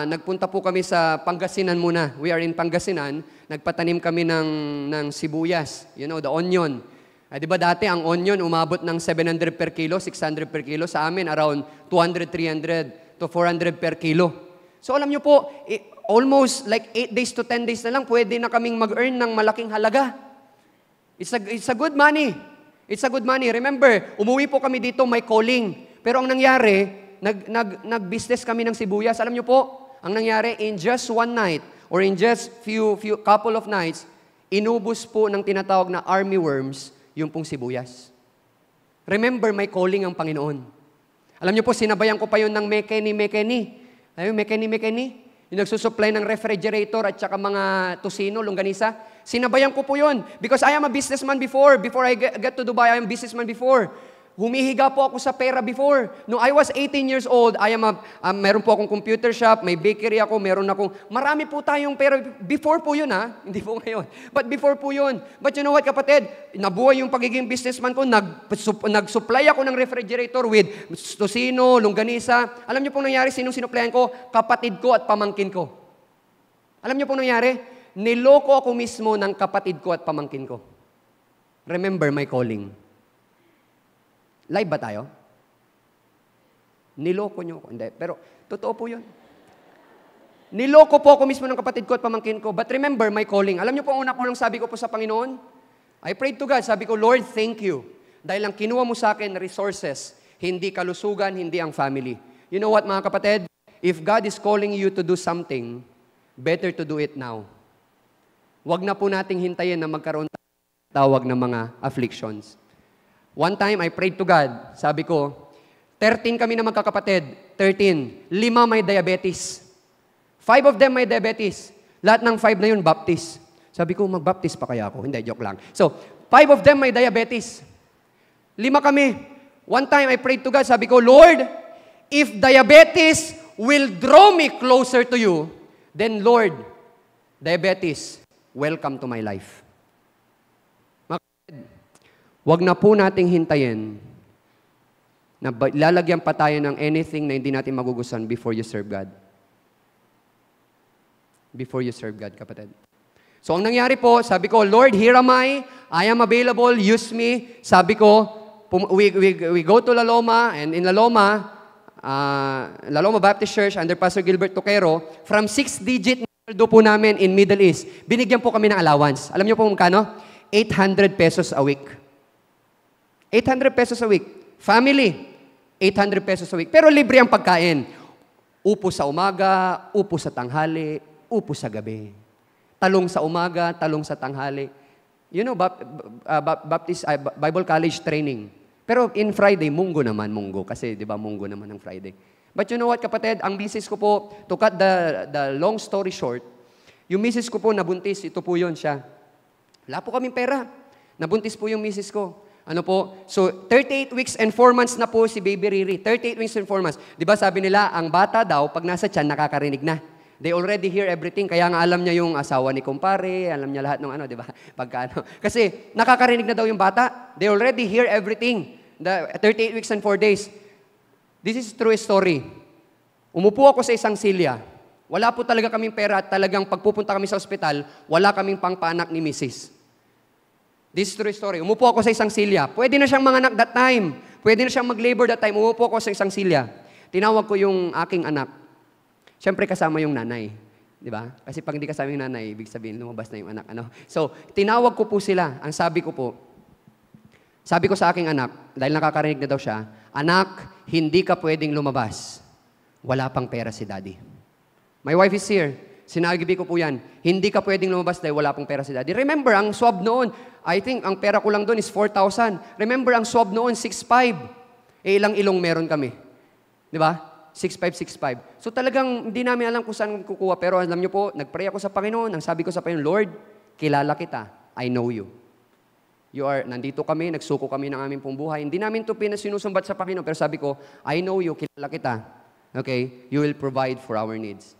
nagpunta po kami sa Pangasinan muna. We are in Pangasinan. Nagpatanim kami ng sibuyas. You know, the onion. Di ba dati ang onion umabot ng 700 per kilo, 600 per kilo. Sa amin, around 200, 300 to 400 per kilo. So alam nyo po, almost like 8 days to 10 days na lang, pwede na kaming mag-earn ng malaking halaga. It's a good money. It's a good money. Remember, umuwi po kami dito, may calling. Pero ang nangyari, nag-business kami ng sibuyas. Alam nyo po, ang nangyari, in just one night, or in just couple of nights, inubos po ng tinatawag na army worms yung pong sibuyas. Remember, may calling ang Panginoon. Alam nyo po, sinabayan ko pa yun ng Mekeni. Alam mo, Mekeni? Yung nagsusupply ng refrigerator at saka mga tusino, longganisa. Sinabayan ko po yun. Because I am a businessman before. Before I get to Dubai, I am a businessman before. Humihiga po ako sa pera before. No, I was 18 years old, meron po akong computer shop, may bakery ako, marami po tayong pera. Before po yun, hindi po ngayon. But before po yun. But you know what, kapatid? Nabuhay yung pagiging businessman ko, nag-supply ako ng refrigerator with tosino, longganisa. Alam niyo pong nangyari, sinong sinuplayan ko? Kapatid ko at pamangkin ko. Alam niyo pong nangyari? Niloko ako mismo ng kapatid ko at pamangkin ko. Remember my calling. Live ba tayo? Niloko nyo ako. Hindi. Pero, totoo po yun. Niloko po ako mismo ng kapatid ko at pamangkin ko. But remember, my calling. Alam nyo po, una ko lang sabi ko po sa Panginoon? I prayed to God. Sabi ko, Lord, thank you. Dahil ang kinuha mo sa akin, resources. Hindi kalusugan, hindi ang family. You know what, mga kapatid? If God is calling you to do something, better to do it now. Huwag na po nating hintayin na magkaroon tawag ng mga afflictions. One time, I prayed to God. Sabi ko, 13 kami na magkakapatid. 13. 5 may diabetes. 5 of them may diabetes. Lahat ng 5 na yun, baptist. Sabi ko, mag-baptist pa kaya ako? Hindi, joke lang. So, 5 of them may diabetes. 5 kami. One time, I prayed to God. Sabi ko, Lord, if diabetes will draw me closer to you, then Lord, diabetes, welcome to my life. Huwag na po nating hintayin na lalagyan pa tayo ng anything na hindi natin magugustuhan before you serve God. Before you serve God, kapatid. So, ang nangyari po, sabi ko, Lord, here am I am available, use me. Sabi ko, we go to La Loma, and in La Loma Baptist Church, under Pastor Gilbert Toquero, from 6-digit na po namin in Middle East, binigyan po kami ng allowance. Alam niyo po magkano? 800 pesos a week. 800 pesos a week. Family, 800 pesos a week. Pero libre ang pagkain. Upo sa umaga, upo sa tanghali, upo sa gabi. Talong sa umaga, talong sa tanghali. You know, Bible College training. Pero in Friday, munggo naman, munggo. Kasi, di ba, munggo naman ang Friday. But you know what, kapatid? Ang misis ko po, to cut the long story short, yung misis ko po nabuntis, ito po yun siya. Wala po kaming pera. Nabuntis po yung misis ko. Ano po? So, 38 weeks and 4 months na po si Baby Riri. 38 weeks and 4 months. Di ba sabi nila, ang bata daw, pag nasa tiyan, nakakarinig na. They already hear everything. Kaya nga alam niya yung asawa ni kumpare, alam niya lahat ng ano, di ba? Pagka, kasi nakakarinig na daw yung bata. They already hear everything. The 38 weeks and 4 days. This is true story. Umupo ako sa isang silya. Wala po talaga kaming pera at talagang pagpupunta kami sa ospital, wala kaming pangpanak ni Mrs. This is true story. Umupo ako sa isang silya. Pwede na siyang manganak that time. Pwede na siyang mag-labor that time. Umupo ako sa isang silya. Tinawag ko yung aking anak. Siyempre kasama yung nanay. Di ba? Kasi pag hindi kasama yung nanay, ibig sabihin, lumabas na yung anak. Ano? So, tinawag ko po sila. Ang sabi ko po, sabi ko sa aking anak, dahil nakakarinig na daw siya, anak, hindi ka pwedeng lumabas. Wala pang pera si daddy. My wife is here. Sinabi ko po yan. Hindi ka pwedeng lumabas dahil wala pang pera si daddy. Remember, ang swab noon, I think ang pera ko lang doon is 4,000. Remember, ang swab noon, 6,500. Ilang ilong meron kami. Di ba? 6,565. So talagang hindi namin alam kung saan kukuha. Pero alam niyo po, nagpray ako sa Panginoon. Ang sabi ko sa Panginoon, Lord, kilala kita. I know you. Nandito kami, nagsuko kami ng aming pong buhay. Hindi namin ito sinusumbat sa Panginoon. Pero sabi ko, I know you, kilala kita. Okay? You will provide for our needs.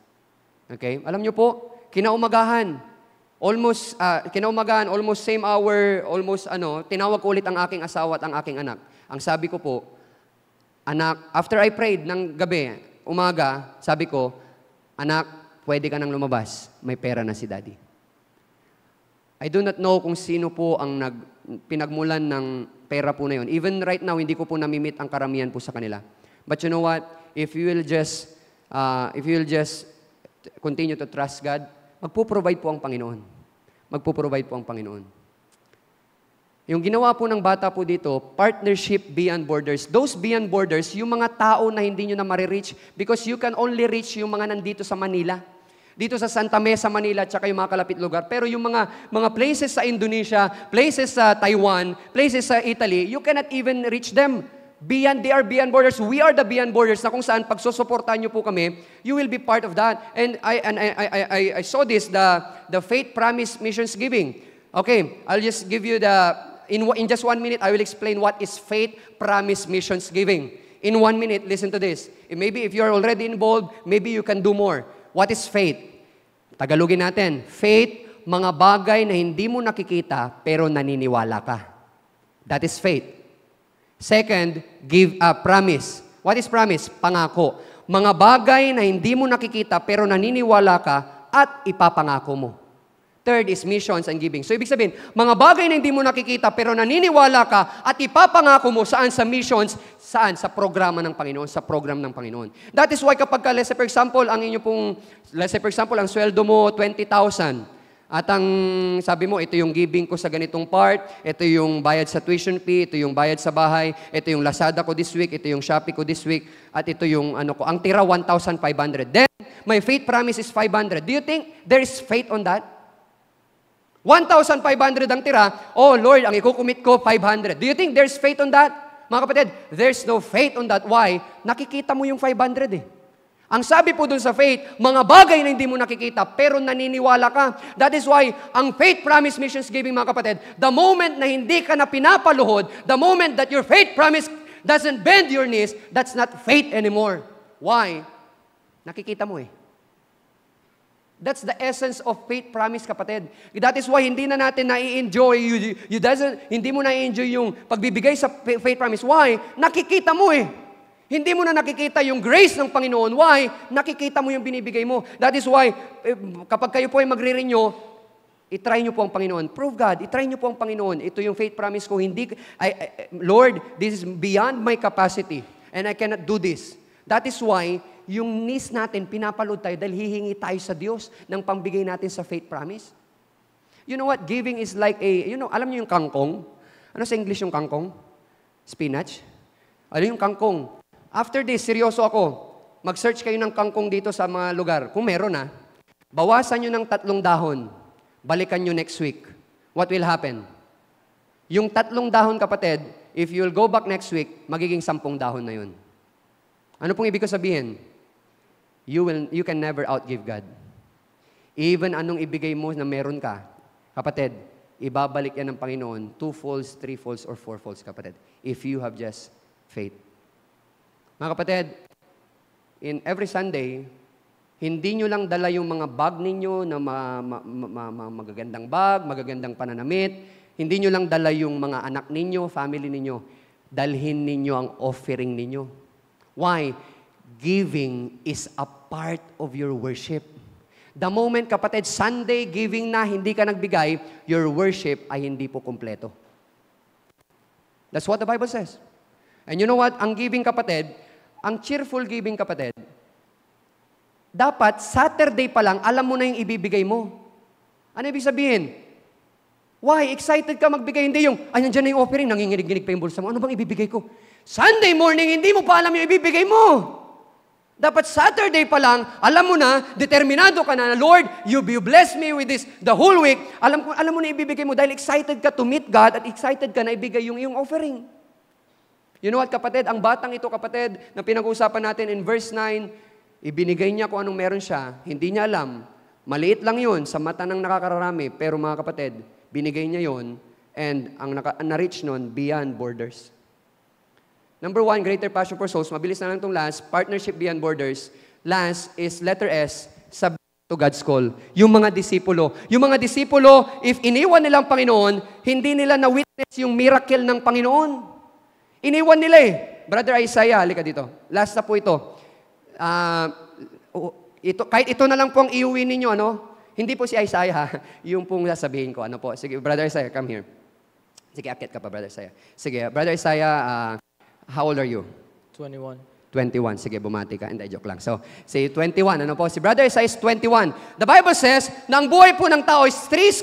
Okay? Alam niyo po, kinaumagaan, almost same hour, tinawag ko ulit ang aking asawa at ang aking anak. Ang sabi ko po, anak, after I prayed ng gabi, umaga, sabi ko, anak, pwede ka nang lumabas. May pera na si daddy. I do not know kung sino po ang pinagmulan ng pera po na yun. Even right now, hindi ko po namimit ang karamihan po sa kanila. But you know what? If you will just continue to trust God, magpo-provide po ang Panginoon. Magpo-provide po ang Panginoon. Yung ginawa po ng bata po dito, partnership beyond borders. Those beyond borders, yung mga tao na hindi nyo na marireach because you can only reach yung mga nandito sa Manila. Dito sa Santa Mesa, Manila, at saka yung mga kalapit lugar. Pero yung mga places sa Indonesia, places sa Taiwan, places sa Italy, you cannot even reach them. They are beyond borders. We are the beyond borders na kung saan pag susuportahan nyo po kami, you will be part of that. And I saw this, the Faith Promise Missions Giving. Okay, I'll just give you in just 1 minute, I will explain what is Faith Promise Missions Giving. In 1 minute, listen to this. Maybe if you're already involved, maybe you can do more. What is faith? Tagalogin natin. Faith, mga bagay na hindi mo nakikita pero naniniwala ka. That is faith. Second, give a promise. What is promise? Pangako. Mga bagay na hindi mo nakikita pero naniniwala ka at ipapangako mo. Third is missions and giving. So, ibig sabihin, mga bagay na hindi mo nakikita pero naniniwala ka at ipapangako mo saan sa missions, saan? Sa programa ng Panginoon, sa program ng Panginoon. That is why kapag let's say for example, ang sweldo mo, 20,000. At ang sabi mo, ito yung giving ko sa ganitong part, ito yung bayad sa tuition fee, ito yung bayad sa bahay, ito yung Lazada ko this week, ito yung Shopee ko this week, at ito yung ang tira 1,500. Then, my faith promise is 500. Do you think there is faith on that? 1,500 ang tira, oh Lord, ang ikukumit ko, 500. Do you think there's faith on that? Mga kapatid, there's no faith on that. Why? Nakikita mo yung 500 eh. Ang sabi po dun sa faith, mga bagay na hindi mo nakikita, pero naniniwala ka. That is why, ang faith promise missions giving, mga kapatid, the moment na hindi ka na pinapaluhod, the moment that your faith promise doesn't bend your knees, that's not faith anymore. Why? Nakikita mo eh. That's the essence of faith promise, kapatid. That is why hindi na natin na-enjoy, hindi mo na-enjoy yung pagbibigay sa faith promise. Why? Nakikita mo eh. Hindi mo na nakikita yung grace ng Panginoon. Why? Nakikita mo yung binibigay mo. That is why, kapag kayo po ay magre-renew, itry nyo po ang Panginoon. Prove God, itry nyo po ang Panginoon. Ito yung faith promise ko. Lord, this is beyond my capacity and I cannot do this. That is why, yung needs natin, pinapalood tayo dahil hihingi tayo sa Diyos ng pambigay natin sa faith promise. You know what? Giving is like alam niyo yung kangkong? Ano sa English yung kangkong? Spinach? Ano yung kangkong? After this, seryoso ako. Mag-search kayo ng kangkong dito sa mga lugar. Kung meron bawasan nyo ng 3 dahon. balikan nyo next week. What will happen? Yung 3 dahon, kapatid, if you'll go back next week, magiging 10 dahon na yun. Ano pong ibig ko sabihin? You can never outgive God. Even anong ibigay mo na meron ka, kapatid, ibabalik yan ng Panginoon, 2 folds, 3 folds, or 4 folds, kapatid. If you have just faith. Mga kapatid, in every Sunday, hindi nyo lang dala yung mga bag ninyo na magagandang bag, magagandang pananamit. Hindi nyo lang dala yung mga anak ninyo, family ninyo. Dalhin ninyo ang offering ninyo. Why? Giving is a part of your worship. The moment, kapatid, Sunday giving na, hindi ka nagbigay, your worship ay hindi po kumpleto. That's what the Bible says. And you know what? Ang giving, kapatid, ang cheerful giving, kapatid, dapat Saturday pa lang, alam mo na yung ibibigay mo. Ano ibig sabihin? Why? Excited ka magbigay. Hindi yung, ay, nandiyan na yung offering, nanginginig-ginig pa yung bulsa mo. Ano bang ibibigay ko? Sunday morning, hindi mo pa alam yung ibibigay mo. Dapat Saturday pa lang, alam mo na, determinado ka na, Lord, you bless me with this the whole week. Alam mo na ibibigay mo dahil excited ka to meet God at excited ka na ibigay yung iyong offering. You know what, kapatid? Ang batang ito, kapatid, na pinag-uusapan natin in verse 9, ibinigay niya kung anong meron siya. Hindi niya alam. Maliit lang yun sa mata ng nakakararami. Pero mga kapatid, binigay niya yun and ang na-reach nun beyond borders. Number 1, greater passion for souls. Mabilis na lang itong last. Partnership beyond borders. Last is letter S, submit to God's call. Yung mga disipulo. Yung mga disipulo, if iniwan nilang Panginoon, hindi nila na-witness yung miracle ng Panginoon. Iniwan nila eh. Brother Isaiah, halika dito. Last na po ito. Kahit ito na lang po ang iuwi ninyo, ano? Hindi po si Isaiah, yung pong sasabihin ko. Ano po? Sige, Brother Isaiah, come here. Sige, akit ka pa, Brother Isaiah. Sige, Brother Isaiah, how old are you? 21. 21. Sige, bumati ka. Hindi, joke lang. So, say 21. Ano po? Si Brother Isaiah is 21. The Bible says, na ang buhay po ng tao is 70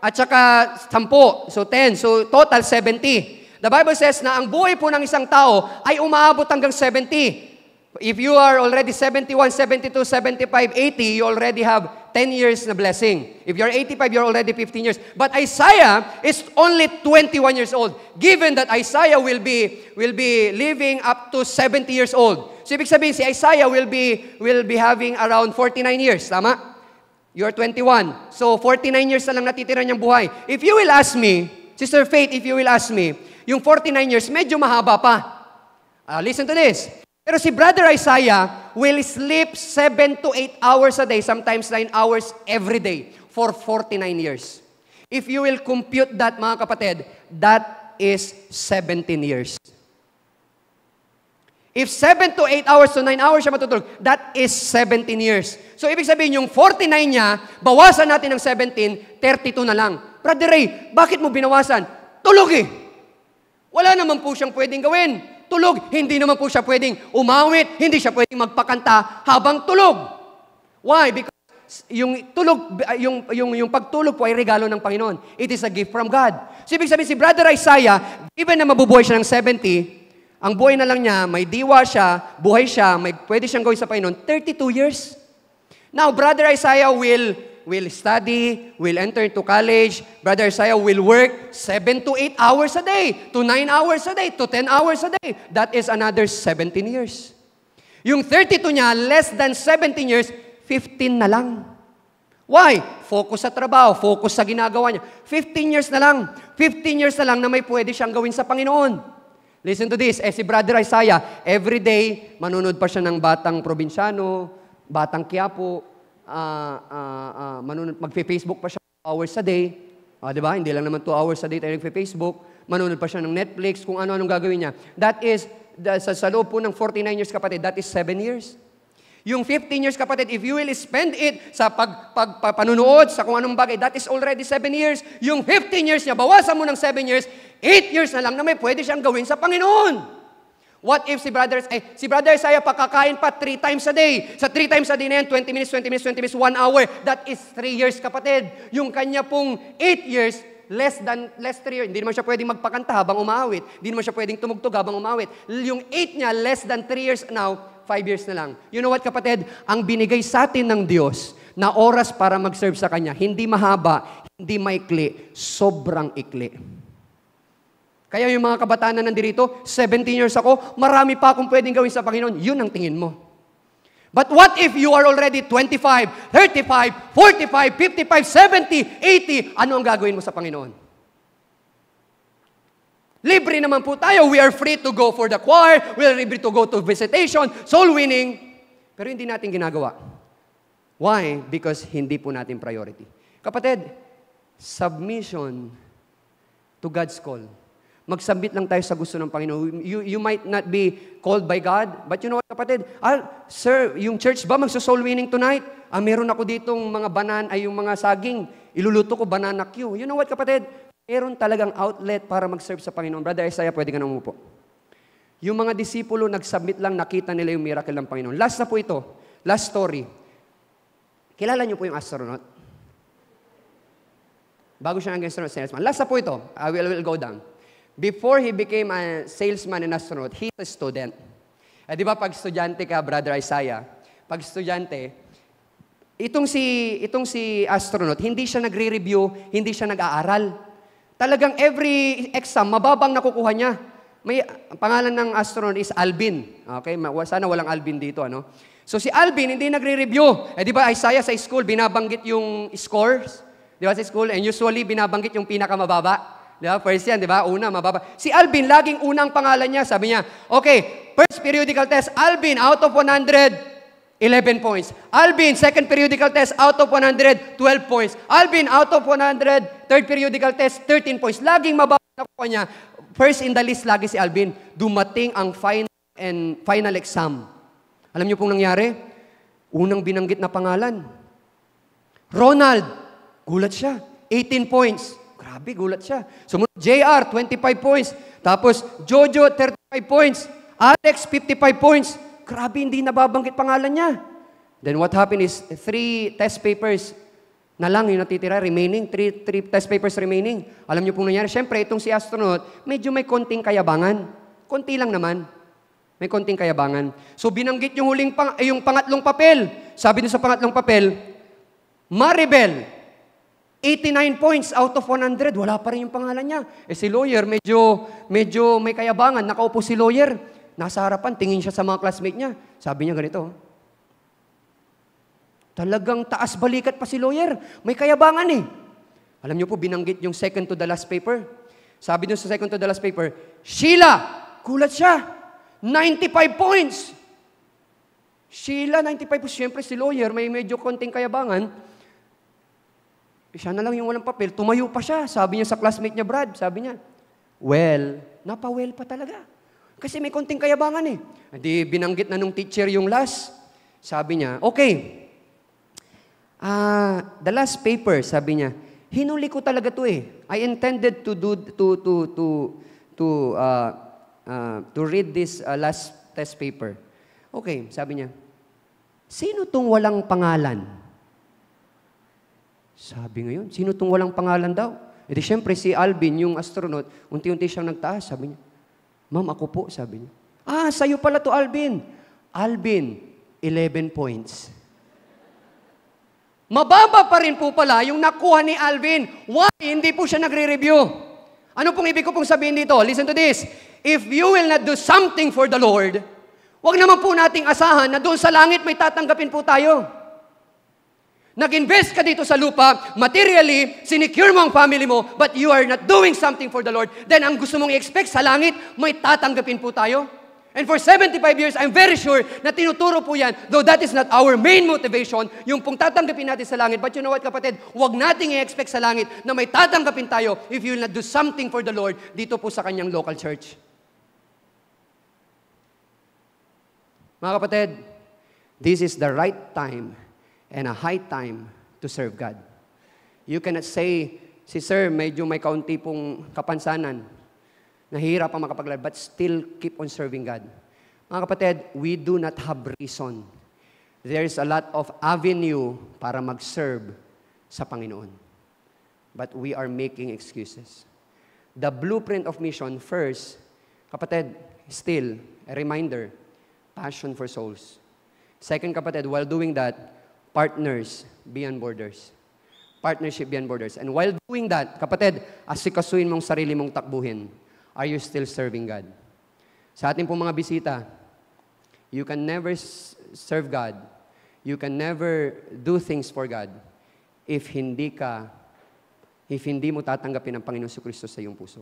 at saka 10. So, 10. So, total 70. The Bible says na ang buhay po ng isang tao ay umaabot hanggang 70. If you are already 71, 72, 75, 80, you already have 10 years na blessing. If you're 85, you're already 15 years. But Isaiah is only 21 years old. Given that Isaiah will be living up to 70 years old. So ibig sabihin, si Isaiah will be having around 49 years. Tama? You're 21. So 49 years na lang natitira niyang buhay. If you will ask me, Sister Faith, if you will ask me, yung 49 years, medyo mahaba pa. Listen to this. Pero si Brother Isaiah will sleep 7 to 8 hours a day, sometimes 9 hours every day for 49 years. If you will compute that, mga kapatid, that is 17 years. If 7 to 8 hours to 9 hours siya matutulog, that is 17 years. So, ibig sabihin, yung 49 niya, bawasan natin ng 17, 32 na lang. Brother Ray, bakit mo binawasan? Tulog eh. Wala naman po siyang pwedeng gawin. Tulog, hindi naman po siya pwedeng umawit, hindi siya pwedeng magpakanta habang tulog. Why? Because yung tulog, yung pagtulog po ay regalo ng Panginoon. It is a gift from God. So, ibig sabihin, si Brother Isaiah, even na mabubuhay siya ng 70, ang buhay na lang niya, may diwa siya, buhay siya, pwede siyang gawin sa Panginoon, 32 years. Now, Brother Isaiah will study, will enter into college. Brother Isaiah will work 7 to 8 hours a day, to 9 hours a day, to 10 hours a day. That is another 17 years. Yung 32 niya, less than 17 years, 15 na lang. Why? Focus sa trabaho, focus sa ginagawa niya. 15 years na lang. 15 years na lang na may pwede siyang gawin sa Panginoon. Listen to this. Si Brother Isaiah, every day, manunod pa siya ng batang probinsyano, batang Quiapo, magfe-Facebook pa siya 2 hours a day. Diba? Hindi lang naman 2 hours a day tayo nagfe-Facebook. Manunod pa siya ng Netflix, kung ano-anong gagawin niya. That is, sa loob po ng 49 years, kapatid, that is 7 years. Yung 15 years, kapatid, if you will spend it sa panunood, sa kung anong bagay, that is already 7 years. Yung 15 years niya, bawasan mo ng 7 years, 8 years na lang na may pwede siyang gawin sa Panginoon. What if si Brother Isaiah pakakain pa 3 times a day? Sa 3 times a day na yan, 20 minutes, 1 hour. That is 3 years, kapatid. Yung kanya pong 8 years, less 3 years. Hindi naman siya pwedeng magpakanta habang umawit. Hindi naman siya pwedeng tumugtog habang umawit. Yung 8 niya, less than 3 years now, 5 years na lang. You know what, kapatid? Ang binigay sa atin ng Diyos na oras para mag-serve sa Kanya, hindi mahaba, hindi maikli, sobrang ikli. Kaya yung mga kabataan na nandito, 17 years ako, marami pa akong pwedeng gawin sa Panginoon. Yun ang tingin mo. But what if you are already 25, 35, 45, 55, 70, 80? Ano ang gagawin mo sa Panginoon? Libre naman po tayo. We are free to go for the choir. We are free to go to visitation, soul winning. Pero hindi natin ginagawa. Why? Because hindi po natin priority. Kapatid, submission to God's call. Mag-submit lang tayo sa gusto ng Panginoon. You might not be called by God, but you know what, kapatid? Sir, yung church ba magso-soul winning tonight? Meron ako ditong mga yung mga saging. Iluluto ko banana Q. You know what, kapatid? Meron talagang outlet para mag-serve sa Panginoon. Brother Isaiah, pwede ka na umupo. Yung mga disipulo, nag-submit lang, nakita nila yung miracle ng Panginoon. Last na po ito. Last story. Kilala niyo po yung astronaut? Bago siya naging astronaut, salesman. Last na po ito. I will go down. Before he became a salesman and astronaut, he's a student. Di ba pag estudyante ka, Brother Isaiah, pag estudyante, itong si astronaut, hindi siya nagre-review, hindi siya nag-aaral. Talagang every exam, mababang nakukuha niya. Ang pangalan ng astronaut is Alvin. Okay? Sana walang Alvin dito, ano? So si Alvin, hindi nagre-review. Di ba Isaiah sa school, binabanggit yung scores? Di ba sa school? And usually, binabanggit yung pinakamababa. Di ba? First yan, di ba? Una, mababa. Si Alvin, laging unang pangalan niya. Sabi niya, okay, first periodical test, Alvin, out of 100, 11 points. Alvin, second periodical test, out of 100, 12 points. Alvin, out of 100, third periodical test, 13 points. Laging mababa nakuha niya. First in the list, lagi si Alvin. Dumating ang final exam. Alam niyo pong nangyari? Unang binanggit na pangalan. Ronald, gulat siya. 18 points. Grabe, gulat siya. Sumunod, JR, 25 points. Tapos, Jojo, 35 points. Alex, 55 points. Grabe, hindi nababanggit pangalan niya. Then what happened is, 3 test papers na lang yung natitira, remaining. 3 test papers remaining. Alam niyo pong nangyari? Siyempre, itong si astronaut, medyo may konting kayabangan. Konti lang naman. May konting kayabangan. So, binanggit yung yung pangatlong papel. Sabi niyo sa pangatlong papel, Maribel, 89 points out of 100. Wala pa rin yung pangalan niya. Si lawyer, medyo may kayabangan. Nakaupo si lawyer. Nasa harapan, tingin siya sa mga classmate niya. Sabi niya ganito, talagang taas balikat pa si lawyer. May kayabangan eh. Alam niyo po, binanggit yung second to the last paper. Sabi niyo sa second to the last paper, Sheila, kulat siya. 95 points. Sheila, 95 points. Siyempre si lawyer, may medyo konting kayabangan. Siya na lang yung walang papel. Tumayo pa siya. Sabi niya sa classmate niya, Brad, sabi niya, well, napa-well pa talaga. Kasi may konting kayabangan eh. Di binanggit na nung teacher yung last. Sabi niya, okay, the last paper, sabi niya, hinuli ko talaga to eh. I intended to read this last test paper. Okay, sabi niya, sino tong walang pangalan? Sabi ngayon, sino tong walang pangalan daw? E di syempre si Alvin, yung astronaut, unti-unti siyang nagtaas. Sabi niya, ma'am, ako po, sabi niya. Sa'yo pala to, Alvin. Alvin, 11 points. Mababa pa rin po pala yung nakuha ni Alvin. Why? Hindi po siya nagre-review. Ano pong ibig ko pong sabihin dito? Listen to this. If you will not do something for the Lord, wag naman po nating asahan na doon sa langit may tatanggapin po tayo. Nag-invest ka dito sa lupa, materially, sinecure mo ang family mo, but you are not doing something for the Lord, then ang gusto mong i-expect sa langit, may tatanggapin po tayo. And for 75 years, I'm very sure na tinuturo po yan, though that is not our main motivation, yung pong tatanggapin natin sa langit. But you know what, kapatid? Huwag nating i-expect sa langit na may tatanggapin tayo if you will not do something for the Lord dito po sa kanyang local church. Mga kapatid, this is the right time and a high time to serve God. You cannot say, si Sir, medyo may kaunti pong kapansanan. Nahihirap ang makapaglaro, but still keep on serving God. Mga kapatid, we do not have reason. There is a lot of avenue para mag-serve sa Panginoon. But we are making excuses. The blueprint of mission, first, kapatid, still, a reminder, passion for souls. Second, kapatid, while doing that, partners beyond borders. Partnership beyond borders. And while doing that, kapatid, asikasuin mong sarili mong takbuhin. Are you still serving God? Sa ating pong mga bisita, you can never serve God. You can never do things for God if hindi mo tatanggapin ang Panginoon Jesucristo sa iyong puso.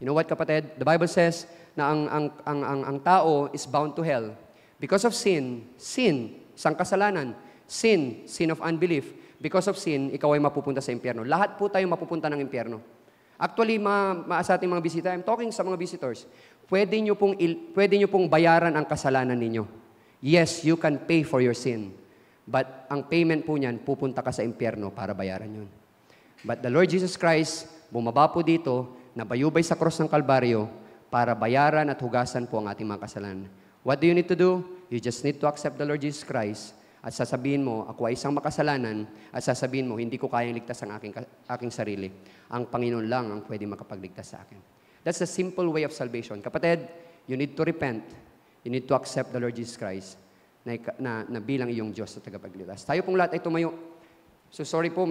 You know what, kapatid? The Bible says na ang tao is bound to hell because of sin, isang kasalanan, sin of unbelief. Because of sin, ikaw ay mapupunta sa impyerno. Lahat po tayo mapupunta ng impyerno. Actually, sa ating mga bisita, I'm talking sa mga visitors, pwede nyo pong bayaran ang kasalanan ninyo. Yes, you can pay for your sin. But ang payment po niyan, pupunta ka sa impyerno para bayaran yun. But the Lord Jesus Christ, bumaba po dito, nabayubay sa cross ng Kalbaryo para bayaran at hugasan po ang ating mga kasalanan. What do you need to do? You just need to accept the Lord Jesus Christ at sasabihin mo, ako ay isang makasalanan at sasabihin mo, hindi ko kayang ligtas ang aking sarili. Ang Panginoon lang ang pwede makapagligtas sa akin. That's the simple way of salvation. Kapatid, you need to repent. You need to accept the Lord Jesus Christ na bilang iyong Diyos sa tagapagligtas. Tayo pong lahat ay tumayo. So sorry po,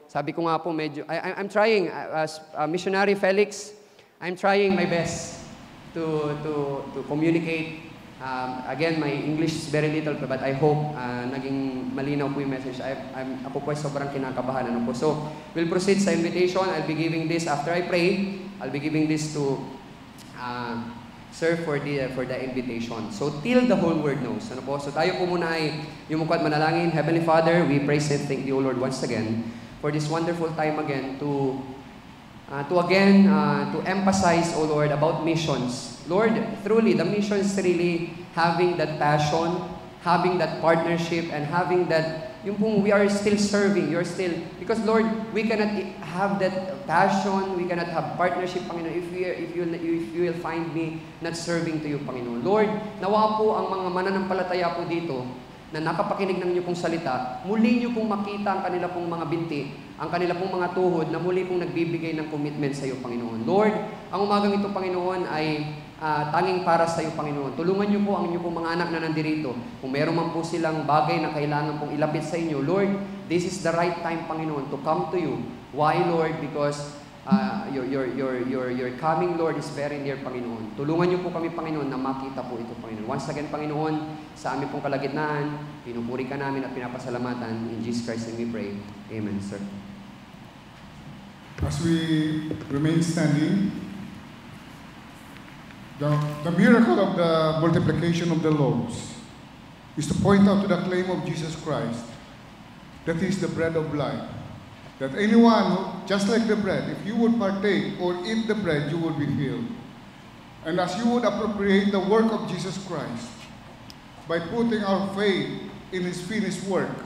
sabi ko nga po, I'm trying, as missionary Felix, I'm trying my best to communicate. Again, my English is very little, but I hope naging malinaw po yung message. Ako po ay sobrang kinakabahan. So, we'll proceed sa invitation. I'll be giving this after I pray. I'll be giving this to serve for the invitation. So, till the whole world knows. So, tayo po muna ay yumuko at manalangin. Heavenly Father, we praise and thank you, O Lord, once again for this wonderful time again to emphasize, O Lord, about missions. Lord, truly, the missions really having that passion, having that partnership, and having that, yung pong we are still serving, you're still, because Lord, we cannot have that passion, we cannot have partnership, Panginoon, if you will find me not serving to you, Panginoon. Lord, nawa po ang mga mananampalataya po dito, na nakapakinig ng inyo pong salita, muli nyo pong makita ang kanila pong mga binti, ang kanila pong mga tuhod, na muli pong nagbibigay ng commitment sa iyo, Panginoon. Lord, ang umagang ito, Panginoon, ay tanging para sa iyo, Panginoon. Tulungan niyo po ang inyo pong mga anak na nandirito. Kung meron man po silang bagay na kailangan pong ilapit sa inyo, Lord, this is the right time, Panginoon, to come to you. Why, Lord? Because your coming, Lord, is very near, Panginoon. Tulungan niyo po kami, Panginoon, na makita po ito, Panginoon. Once again, Panginoon, sa aming pong kalagitnaan, pinupuri ka namin at pinapasalamatan. In Jesus Christ name we pray. Amen, sir. As we remain standing, the miracle of the multiplication of the loaves is to point out to the claim of Jesus Christ that He is the bread of life. That anyone, just like the bread, if you would partake or eat the bread, you would be healed. And as you would appropriate the work of Jesus Christ by putting our faith in His finished work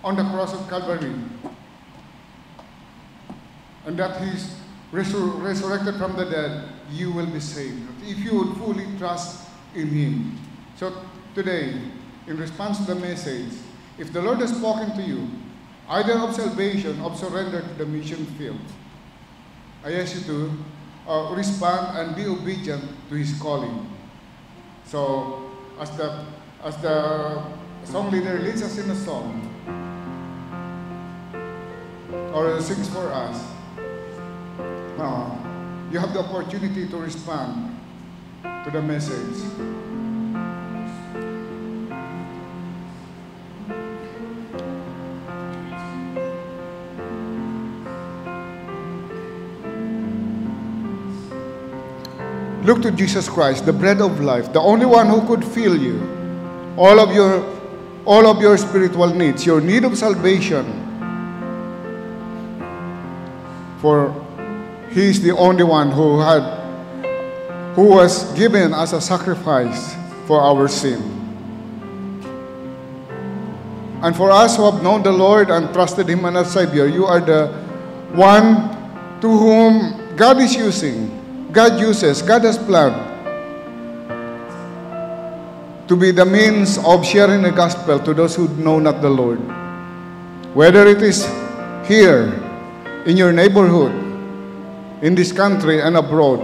on the cross of Calvary, and that He's resurrected from the dead, you will be saved. If you would fully trust in Him. So today, in response to the message, if the Lord has spoken to you, either of salvation or surrender to the mission field, I ask you to respond and be obedient to His calling. So, as the song leader leads us in a song, or sings for us, you have the opportunity to respond to the message. Look to Jesus Christ, the bread of life, the only one who could fill you, all of your spiritual needs, your need of salvation. For He is the only one who was given as a sacrifice for our sin. And for us who have known the Lord and trusted Him as Savior, you are the one to whom God is using. God has planned to be the means of sharing the gospel to those who know not the Lord. Whether it is here, in your neighborhood, in this country and abroad.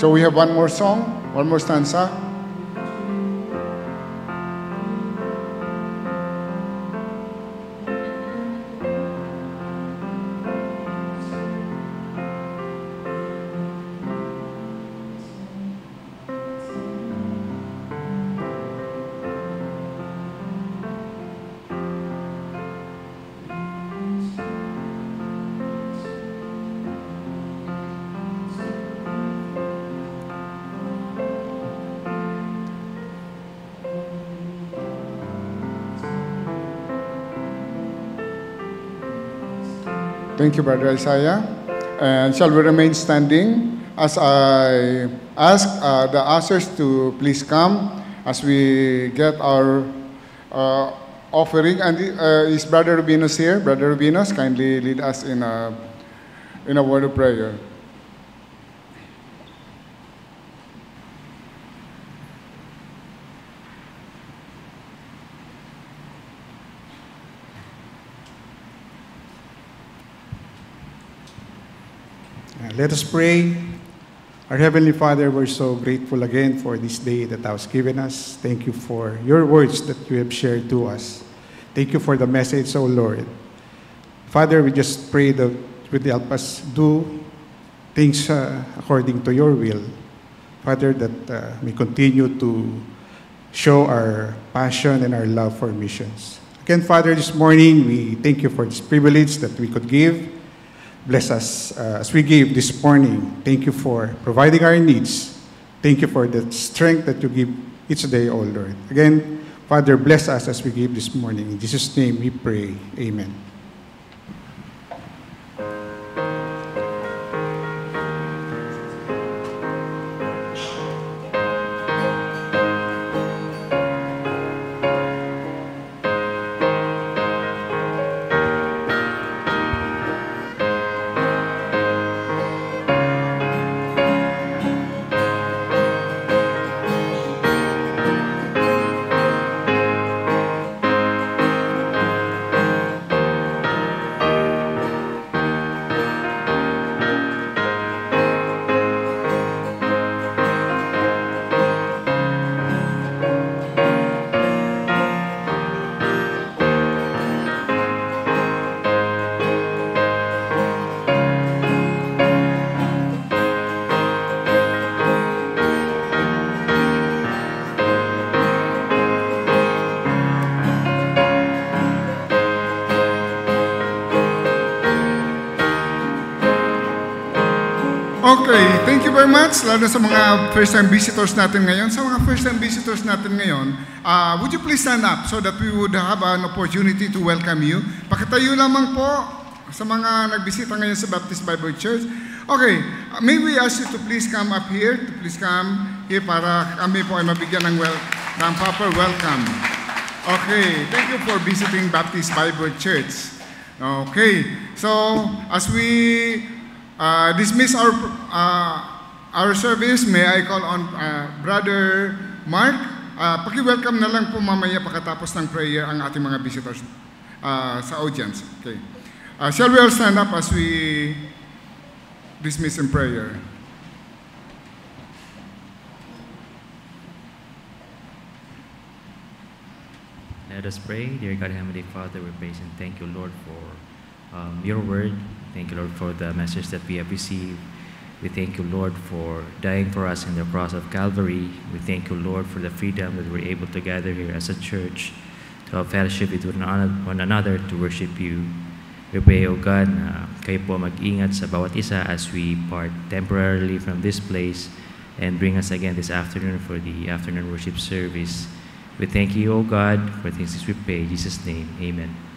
So we have one more song, one more stanza. Thank you, Brother Isaiah. And shall we remain standing as I ask the ushers to please come as we get our offering. And is Brother Rubinos here? Brother Rubinos, kindly lead us in a word of prayer. Let us pray. Our Heavenly Father, we're so grateful again for this day that Thou hast given us. Thank you for your words that you have shared to us. Thank you for the message, O Lord. Father, we just pray that you would help us do things according to your will. Father, that we continue to show our passion and our love for missions. Again, Father, this morning, we thank you for this privilege that we could give. Bless us as we give this morning. Thank you for providing our needs. Thank you for the strength that you give each day, O Lord. Again, Father, bless us as we give this morning. In Jesus' name we pray. Amen. Okay, thank you very much. Lalo sa mga first-time visitors natin ngayon. Sa mga first-time visitors natin ngayon, would you please stand up so that we would have an opportunity to welcome you? Pakitayo lamang po sa mga nagbisita ngayon sa Baptist Bible Church. Okay, may we ask you to please come up here, to please come here para kami po ay mabigyan ng proper welcome. Okay, thank you for visiting Baptist Bible Church. Okay, so as we dismiss our service, may I call on Brother Mark. Paki-welcome na lang po mamaya pagkatapos ng prayer ang ating mga visitors sa audience. Okay. Shall we all stand up as we dismiss in prayer? Let us pray. Dear God, Heavenly Father, we praise and thank you, Lord, for your word. Thank you, Lord, for the message that we have received. We thank you, Lord, for dying for us in the cross of Calvary. We thank you, Lord, for the freedom that we're able to gather here as a church, to have fellowship with one another, to worship you. We pray, O God, na kayo po mag-ingat sa bawat isa as we part temporarily from this place and bring us again this afternoon for the afternoon worship service. We thank you, O God, for things we pray. In Jesus' name, amen.